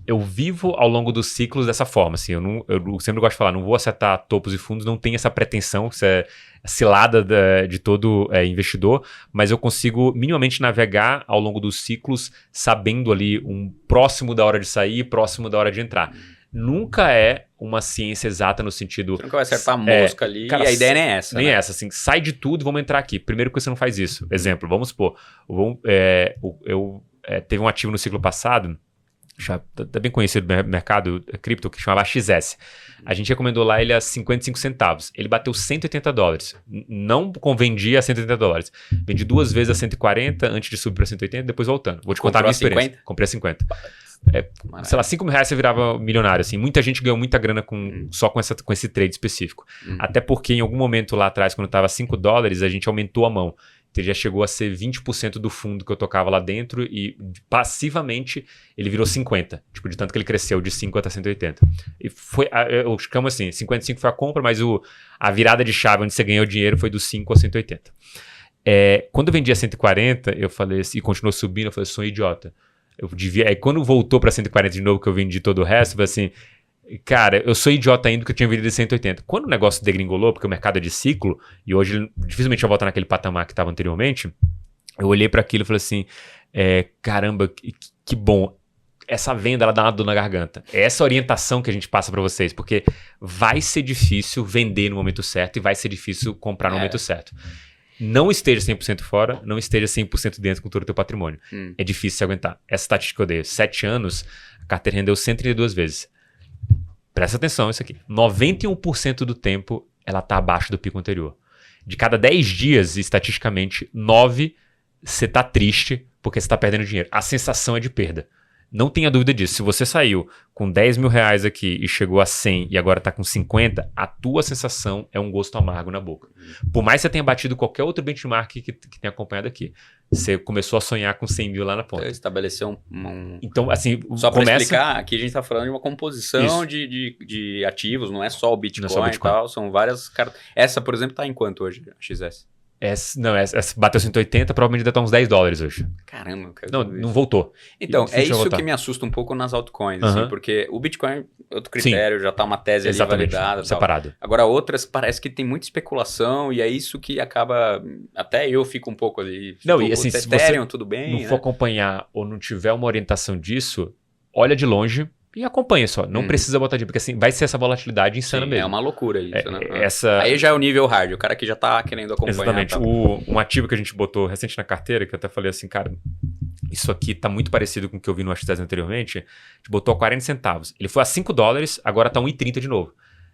Eu vivo ao longo dos ciclos dessa forma, assim, eu sempre gosto de falar, não vou acertar topos e fundos, não tenho essa pretensão, isso é cilada de todo investidor, mas eu consigo minimamente navegar ao longo dos ciclos, sabendo ali um próximo da hora de sair, próximo da hora de entrar. Nunca é uma ciência exata no sentido... Você nunca vai acertar a mosca ali, cara, e a ideia nem é essa. Nem essa, assim, sai de tudo e vamos entrar aqui. Primeiro que você não faz isso. Exemplo, vamos supor, teve um ativo no ciclo passado, já tá bem conhecido no mercado cripto, que chamava XS. A gente recomendou lá ele a 55 centavos. Ele bateu $180. Não vendia a $180. Vendi 2 vezes a 140 antes de subir para 180, depois voltando. Vou te contar a minha experiência. 50? Comprei a 50. Sei lá, R$5.000 você virava milionário, assim. Muita gente ganhou muita grana só com esse trade específico. Até porque em algum momento lá atrás, quando estava $5, a gente aumentou a mão. Então, já chegou a ser 20% do fundo que eu tocava lá dentro e passivamente ele virou 50%. Tipo, de tanto que ele cresceu de 5 até 180. E foi, eu chamo assim, 55 foi a compra, mas a virada de chave onde você ganhou dinheiro foi dos 5 a 180. Quando eu vendi a 140, eu falei assim, e continuou subindo, eu falei, sou um idiota. Aí quando voltou para 140 de novo, que eu vendi todo o resto, eu falei assim, Cara, eu sou idiota ainda porque eu tinha vendido de 180. Quando o negócio degringolou, porque o mercado é de ciclo, e hoje ele dificilmente vai voltar naquele patamar que estava anteriormente, eu olhei para aquilo e falei assim, caramba, que bom. Essa venda, ela dá uma dor na garganta. É essa orientação que a gente passa para vocês, porque vai ser difícil vender no momento certo e vai ser difícil comprar no momento certo. Não esteja 100% fora, não esteja 100% dentro com todo o teu patrimônio. É difícil se aguentar. Essa estatística que eu dei, 7 anos, a carteira rendeu 132 vezes. Presta atenção nisso aqui. 91% do tempo, ela está abaixo do pico anterior. De cada 10 dias, estatisticamente, 9 você está triste porque você está perdendo dinheiro. A sensação é de perda. Não tenha dúvida disso. Se você saiu com 10 mil reais aqui e chegou a 100 e agora está com 50, a tua sensação é um gosto amargo na boca. Por mais que você tenha batido qualquer outro benchmark que tenha acompanhado aqui. Você começou a sonhar com 100 mil lá na ponta. Estabeleceu Então, assim, só para explicar, aqui a gente está falando de uma composição de ativos, não é só o Bitcoin, e tal, são várias cartas. Essa, por exemplo, está em quanto hoje, a XS? Essa bateu 180, provavelmente deve estar uns $10 hoje. Caramba, cara. Não voltou. Então, é isso que me assusta um pouco nas altcoins, assim, porque o Bitcoin é outro critério, já tá uma tese ali validada. Separado. Tal. Agora, outras parece que tem muita especulação e é isso que acaba... Até eu fico um pouco ali... Não, e assim, se Ethereum, você tudo bem, não for acompanhar ou não tiver uma orientação disso, olha de longe e acompanha só. Não precisa botar dinheiro, porque assim, vai ser essa volatilidade insana mesmo. É uma loucura isso, né? Essa... Aí já é o nível hard, o cara que já tá querendo acompanhar. Exatamente. Um ativo que a gente botou recente na carteira, que eu até falei assim, cara, isso aqui tá muito parecido com o que eu vi no AXS anteriormente, a gente botou a 40 centavos. Ele foi a $5, agora tá 1,30 de novo.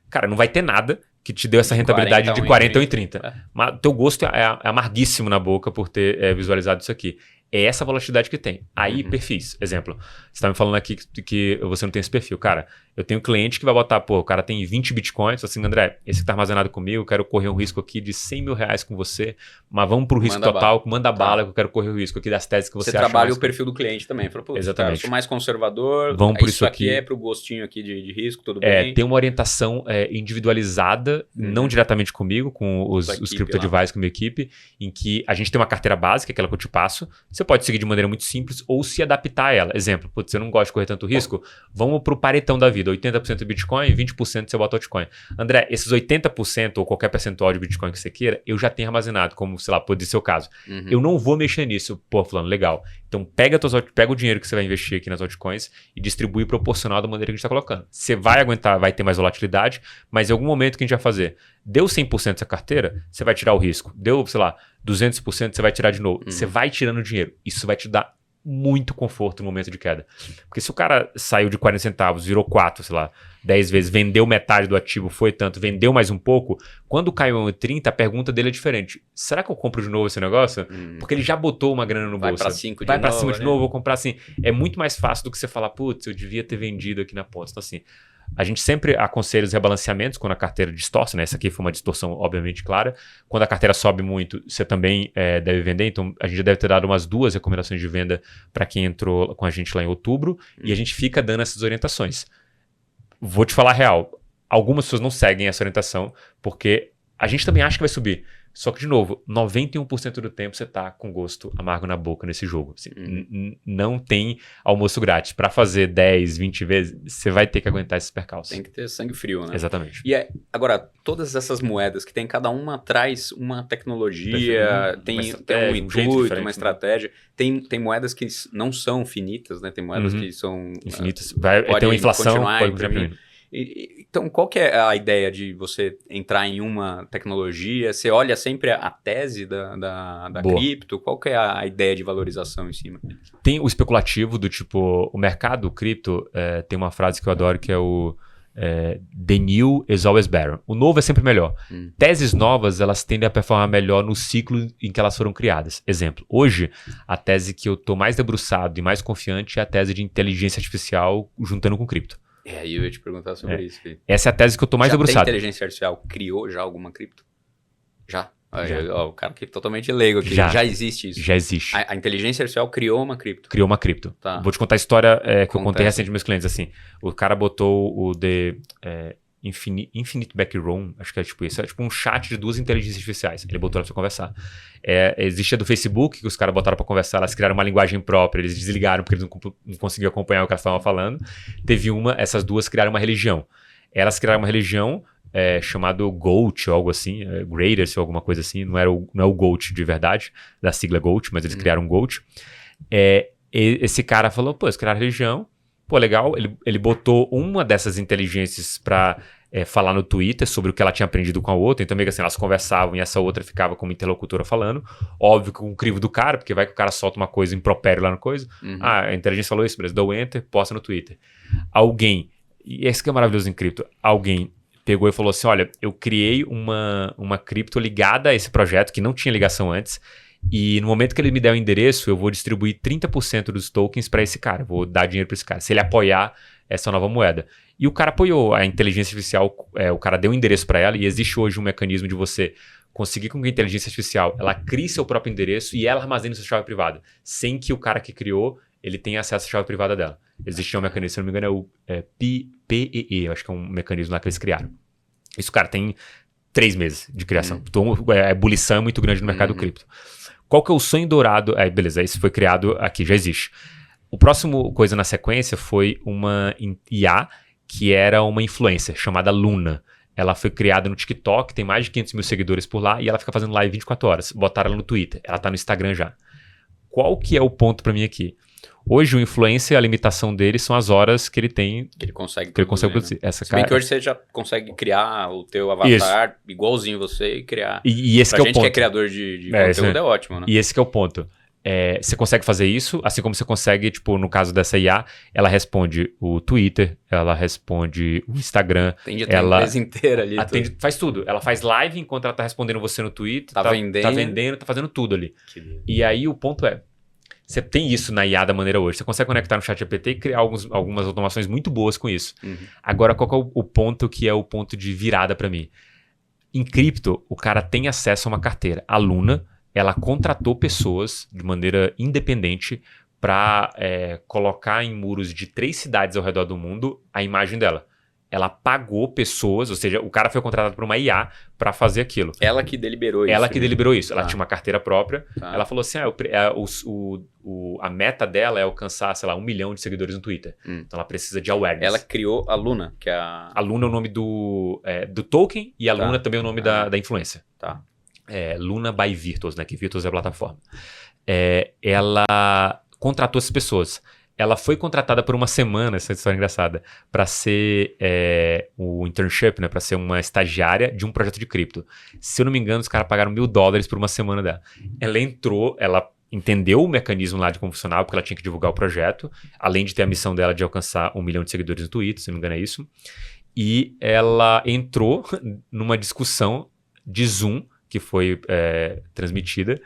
Cara, não vai ter nada que te deu essa rentabilidade de 40 ou 1,30. Mas teu gosto é amarguíssimo na boca por ter visualizado isso aqui. É essa volatilidade que tem. Aí, perfis. Exemplo, você está me falando aqui que você não tem esse perfil. Cara, eu tenho um cliente que vai botar, o cara tem 20 bitcoins, assim, André, esse que está armazenado comigo, eu quero correr um risco aqui de 100 mil reais com você, mas vamos pro risco total, manda bala, que eu quero correr o risco aqui das teses que você acha. Você trabalha o perfil do cliente também. Fala, exatamente. Cara, eu sou mais conservador, vamos por isso aqui é pro gostinho aqui de risco, tudo bem. Tem uma orientação individualizada, não diretamente comigo, com os crypto advisors, com a minha equipe, em que a gente tem uma carteira básica, aquela que eu te passo, você pode seguir de maneira muito simples ou se adaptar a ela. Exemplo, putz, eu não gosto de correr tanto risco, vamos pro paretão da vida, 80% Bitcoin, 20% você bota altcoin. André, esses 80% ou qualquer percentual de Bitcoin que você queira, eu já tenho armazenado, como, sei lá, pode ser o caso. Eu não vou mexer nisso. Pô, fulano, legal. Então pega o dinheiro que você vai investir aqui nas altcoins e distribui proporcional da maneira que a gente está colocando. Você vai aguentar, vai ter mais volatilidade, mas em algum momento que a gente vai fazer, deu 100% dessa carteira, você vai tirar o risco. Deu, sei lá, 200%, você vai tirar de novo. Você vai tirando dinheiro. Isso vai te dar muito conforto no momento de queda. Porque se o cara saiu de 40 centavos, virou 4, sei lá, 10 vezes, vendeu metade do ativo, foi tanto, vendeu mais um pouco, quando caiu em 30, a pergunta dele é diferente. Será que eu compro de novo esse negócio? Porque ele já botou uma grana no bolso. Vai pra cima de novo, vou comprar assim. É muito mais fácil do que você falar, putz, eu devia ter vendido aqui na ponta. Então assim, a gente sempre aconselha os rebalanceamentos quando a carteira distorce, né? Essa aqui foi uma distorção obviamente clara. Quando a carteira sobe muito, você também deve vender. Então, a gente já deve ter dado umas 2 recomendações de venda para quem entrou com a gente lá em outubro. E a gente fica dando essas orientações. Vou te falar a real. Algumas pessoas não seguem essa orientação porque a gente também acha que vai subir. Só que, de novo, 91% do tempo você tá com gosto amargo na boca nesse jogo. Assim, não tem almoço grátis. Para fazer 10, 20 vezes, você vai ter que aguentar esses percalços. Tem que ter sangue frio, né? Exatamente. E agora, todas essas moedas que tem, cada uma traz uma tecnologia, tem um intuito, uma estratégia. Tem moedas que não são finitas, né? Tem moedas que são... infinitas. Vai ter uma inflação, pode continuar. Então, qual que é a ideia de você entrar em uma tecnologia? Você olha sempre a tese da cripto? Qual que é a ideia de valorização em cima? Tem o especulativo do tipo, o mercado cripto tem uma frase que eu adoro que é o the new is always better. O novo é sempre melhor. Teses novas, elas tendem a performar melhor no ciclo em que elas foram criadas. Exemplo, hoje, a tese que eu estou mais debruçado e mais confiante é a tese de inteligência artificial juntando com cripto. Aí eu ia te perguntar sobre isso. Essa é a tese que eu tô mais debruçado. A inteligência artificial criou já alguma cripto? Já. O cara que é totalmente leigo aqui. Já existe isso. Já existe. A inteligência artificial criou uma cripto. Criou uma cripto. Tá. Vou te contar a história que eu contei recente para meus clientes. Assim, o cara botou o Infinite Backroom, acho que é tipo isso, é tipo um chat de duas inteligências artificiais. Ele botou lá pra conversar. Existe a do Facebook, que os caras botaram pra conversar, elas criaram uma linguagem própria, eles desligaram porque eles não conseguiam acompanhar o que elas estavam falando. Teve essas duas criaram uma religião. Elas criaram uma religião chamado GOAT, ou algo assim, Greatest, ou alguma coisa assim, não é o GOAT de verdade, da sigla GOAT, mas eles criaram um GOAT. Esse cara falou, pô, eles criaram religião, pô, legal, ele botou uma dessas inteligências pra falar no Twitter sobre o que ela tinha aprendido com a outra, então meio que assim, elas conversavam e essa outra ficava como interlocutora falando, óbvio com o crivo do cara, porque vai que o cara solta uma coisa impropério lá no coisa, a inteligência falou isso, beleza, dou enter, posta no Twitter. E esse que é maravilhoso em cripto, alguém pegou e falou assim, olha, eu criei uma cripto ligada a esse projeto, que não tinha ligação antes, e no momento que ele me der o endereço, eu vou distribuir 30% dos tokens para esse cara, vou dar dinheiro para esse cara, se ele apoiar essa nova moeda. E o cara apoiou a inteligência artificial, o cara deu um endereço para ela, e existe hoje um mecanismo de você conseguir com que a inteligência artificial, ela crie seu próprio endereço e ela armazene sua chave privada, sem que o cara que criou, ele tenha acesso à chave privada dela. Existe um mecanismo, se não me engano é o PEE, eu acho que é um mecanismo lá que eles criaram. Isso, cara, tem 3 meses de criação. Então, a ebulição é muito grande no mercado cripto. Qual que é o sonho dourado? Beleza, isso foi criado aqui, já existe. O próximo coisa na sequência foi uma IA que era uma influencer chamada Luna. Ela foi criada no TikTok, tem mais de 500 mil seguidores por lá e ela fica fazendo live 24 horas. Botaram ela no Twitter, ela tá no Instagram já. Qual que é o ponto pra mim aqui? Hoje o influencer, a limitação dele são as horas que ele tem... Que ele consegue produzir. Né? Se bem que hoje você já consegue criar o teu avatar igualzinho você e criar... E esse pra que é o gente ponto. Que é criador de conteúdo é ótimo, né? E esse que é o ponto. Você consegue fazer isso, assim como você consegue, tipo, no caso dessa IA, ela responde o Twitter, ela responde o Instagram. Atende a empresa inteira ali. Faz tudo. Ela faz live enquanto ela tá respondendo você no Twitter. Tá vendendo. Tá fazendo tudo ali. E aí o ponto você tem isso na IA da maneira hoje. Você consegue conectar no ChatGPT e criar algumas automações muito boas com isso. Agora, qual que é o ponto que é o ponto de virada para mim? Em cripto, o cara tem acesso a uma carteira. A Luna, ela contratou pessoas de maneira independente para colocar em muros de 3 cidades ao redor do mundo a imagem dela. Ela pagou pessoas, ou seja, o cara foi contratado por uma IA para fazer aquilo. Ela que deliberou isso. Ela que deliberou isso. Ela tinha uma carteira própria. Ela falou assim, a meta dela é alcançar, sei lá, 1 milhão de seguidores no Twitter. Então ela precisa de awareness. Ela criou a Luna, que é A Luna é o nome do token e a Luna também é o nome da influência. Tá. Luna by Virtuos, né? Que Virtuos é a plataforma. Ela contratou essas pessoas. Ela foi contratada por uma semana, essa história é engraçada, para ser o internship, né? Para ser uma estagiária de um projeto de cripto. Se eu não me engano, os caras pagaram $1.000 por uma semana dela. Ela entrou, ela entendeu o mecanismo lá de como funcionava, porque ela tinha que divulgar o projeto, além de ter a missão dela de alcançar 1 milhão de seguidores no Twitter, se não me engano é isso. E ela entrou numa discussão de Zoom, que foi transmitida,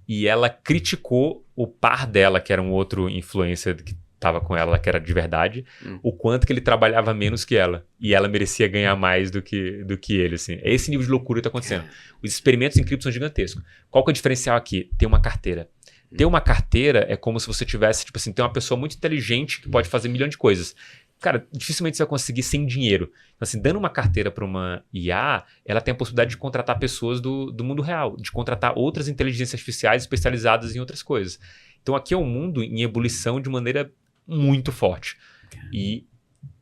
e ela criticou o par dela, que era um outro influencer que estava com ela, que era de verdade, o quanto que ele trabalhava menos que ela. E ela merecia ganhar mais do que ele, assim. É esse nível de loucura que está acontecendo. Os experimentos em cripto são gigantescos. Qual que é o diferencial aqui? Ter uma carteira. Ter uma carteira é como se você tivesse, tipo assim, ter uma pessoa muito inteligente que pode fazer 1 milhão de coisas. Cara, dificilmente você vai conseguir sem dinheiro. Então, assim, dando uma carteira para uma IA, ela tem a possibilidade de contratar pessoas do mundo real, de contratar outras inteligências artificiais especializadas em outras coisas. Então, aqui é um mundo em ebulição de maneira muito forte. E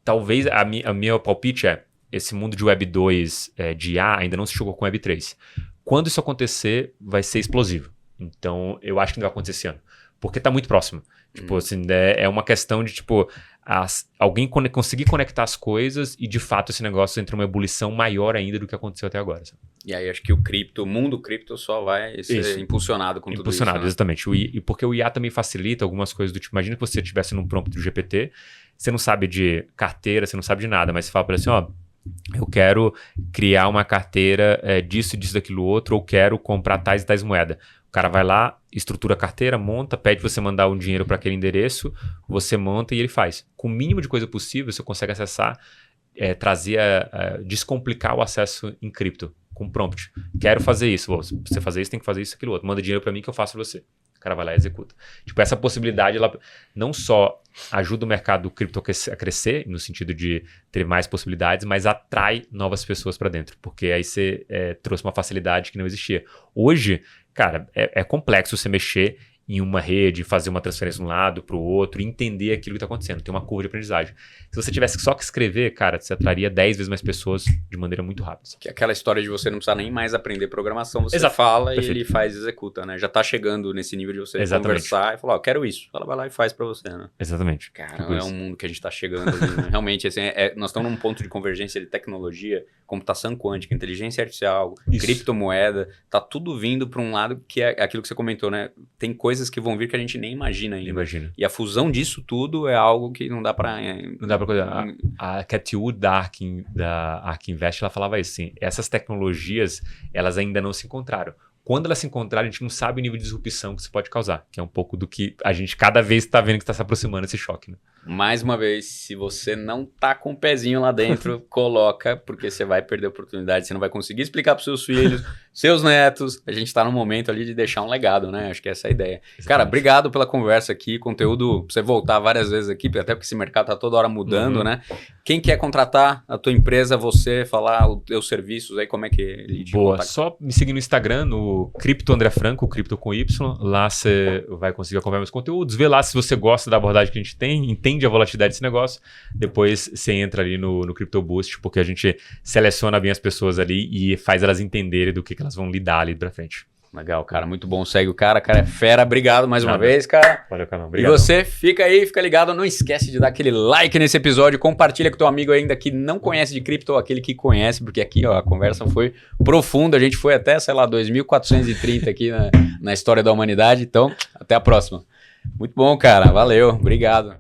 talvez a minha palpite esse mundo de Web 2 de IA ainda não se chocou com Web 3. Quando isso acontecer, vai ser explosivo. Então, eu acho que não vai acontecer esse ano. Porque está muito próximo. Tipo, assim, é uma questão de, tipo, alguém conseguir conectar as coisas e, de fato, esse negócio entra uma ebulição maior ainda do que aconteceu até agora. Sabe? E aí, acho que o mundo cripto só vai ser impulsionado com tudo isso. Impulsionado, exatamente. E porque o IA também facilita algumas coisas do tipo, imagina que você estivesse num prompt do GPT, você não sabe de carteira, você não sabe de nada, mas você fala para ele assim, eu quero criar uma carteira disso, daquilo outro, ou quero comprar tais e tais moedas. O cara vai lá, estrutura a carteira, monta, pede você mandar um dinheiro para aquele endereço, você monta e ele faz. Com o mínimo de coisa possível, você consegue acessar, trazer, descomplicar o acesso em cripto, com prompt. Quero fazer isso. Você fazer isso, tem que fazer isso, aquilo outro. Manda dinheiro para mim que eu faço para você. cara vai lá e executa. Tipo, essa possibilidade, ela não só ajuda o mercado cripto a crescer, no sentido de ter mais possibilidades, mas atrai novas pessoas para dentro, porque aí você trouxe uma facilidade que não existia. Hoje, cara, é complexo você mexer em uma rede, fazer uma transferência de um lado para o outro, entender aquilo que está acontecendo. Tem uma curva de aprendizagem. Se você tivesse só que escrever, cara, você atraria 10 vezes mais pessoas de maneira muito rápida. Que é aquela história de você não precisar nem mais aprender programação, você Exato. fala Perfeito. e ele faz e executa, né? Já tá chegando nesse nível de você Exatamente. conversar e falar, ó, quero isso. Ela vai lá e faz para você, né? Exatamente. Cara, Tipo é isso. um mundo que a gente tá chegando ali, né? Realmente, assim, nós estamos num ponto de convergência de tecnologia, computação quântica, inteligência artificial, Isso. criptomoeda, tá tudo vindo para um lado que é aquilo que você comentou, né? Tem coisas que vão vir que a gente nem imagina ainda. Imagina. E a fusão disso tudo é algo que não dá para Não dá pra coisa. A Cathy Wood da Ark Invest, ela falava isso, assim, essas tecnologias, elas ainda não se encontraram. Quando elas se encontrarem, a gente não sabe o nível de disrupção que isso pode causar, que é um pouco do que a gente cada vez está vendo que está se aproximando esse choque, né? Mais uma vez, se você não tá com o pezinho lá dentro, coloca, porque você vai perder a oportunidade, você não vai conseguir explicar para seus filhos, seus netos. A gente tá no momento ali de deixar um legado, né? Acho que essa é a ideia. Exatamente. Cara, obrigado pela conversa aqui, conteúdo pra você voltar várias vezes aqui, até porque esse mercado tá toda hora mudando, né? Quem quer contratar a tua empresa, você falar os teus serviços aí, como é que ele te Boa, contacta? só me seguir no Instagram, no Cripto André Franco, Cripto com Y. Lá você vai conseguir acompanhar meus conteúdos, ver lá se você gosta da abordagem que a gente tem, entende a volatilidade desse negócio. Depois você entra ali no Crypto Boost, porque a gente seleciona bem as pessoas ali e faz elas entenderem do que elas vão lidar ali pra frente. Legal, cara, muito bom. Segue o cara é fera. Obrigado mais uma Nada. vez, cara. Valeu, canal. E Obrigado. você fica aí, fica ligado, não esquece de dar aquele like nesse episódio, compartilha com teu amigo ainda que não conhece de cripto ou aquele que conhece, porque aqui ó, a conversa foi profunda, a gente foi até, sei lá, 2430 aqui na história da humanidade, então até a próxima. Muito bom, cara, valeu, obrigado.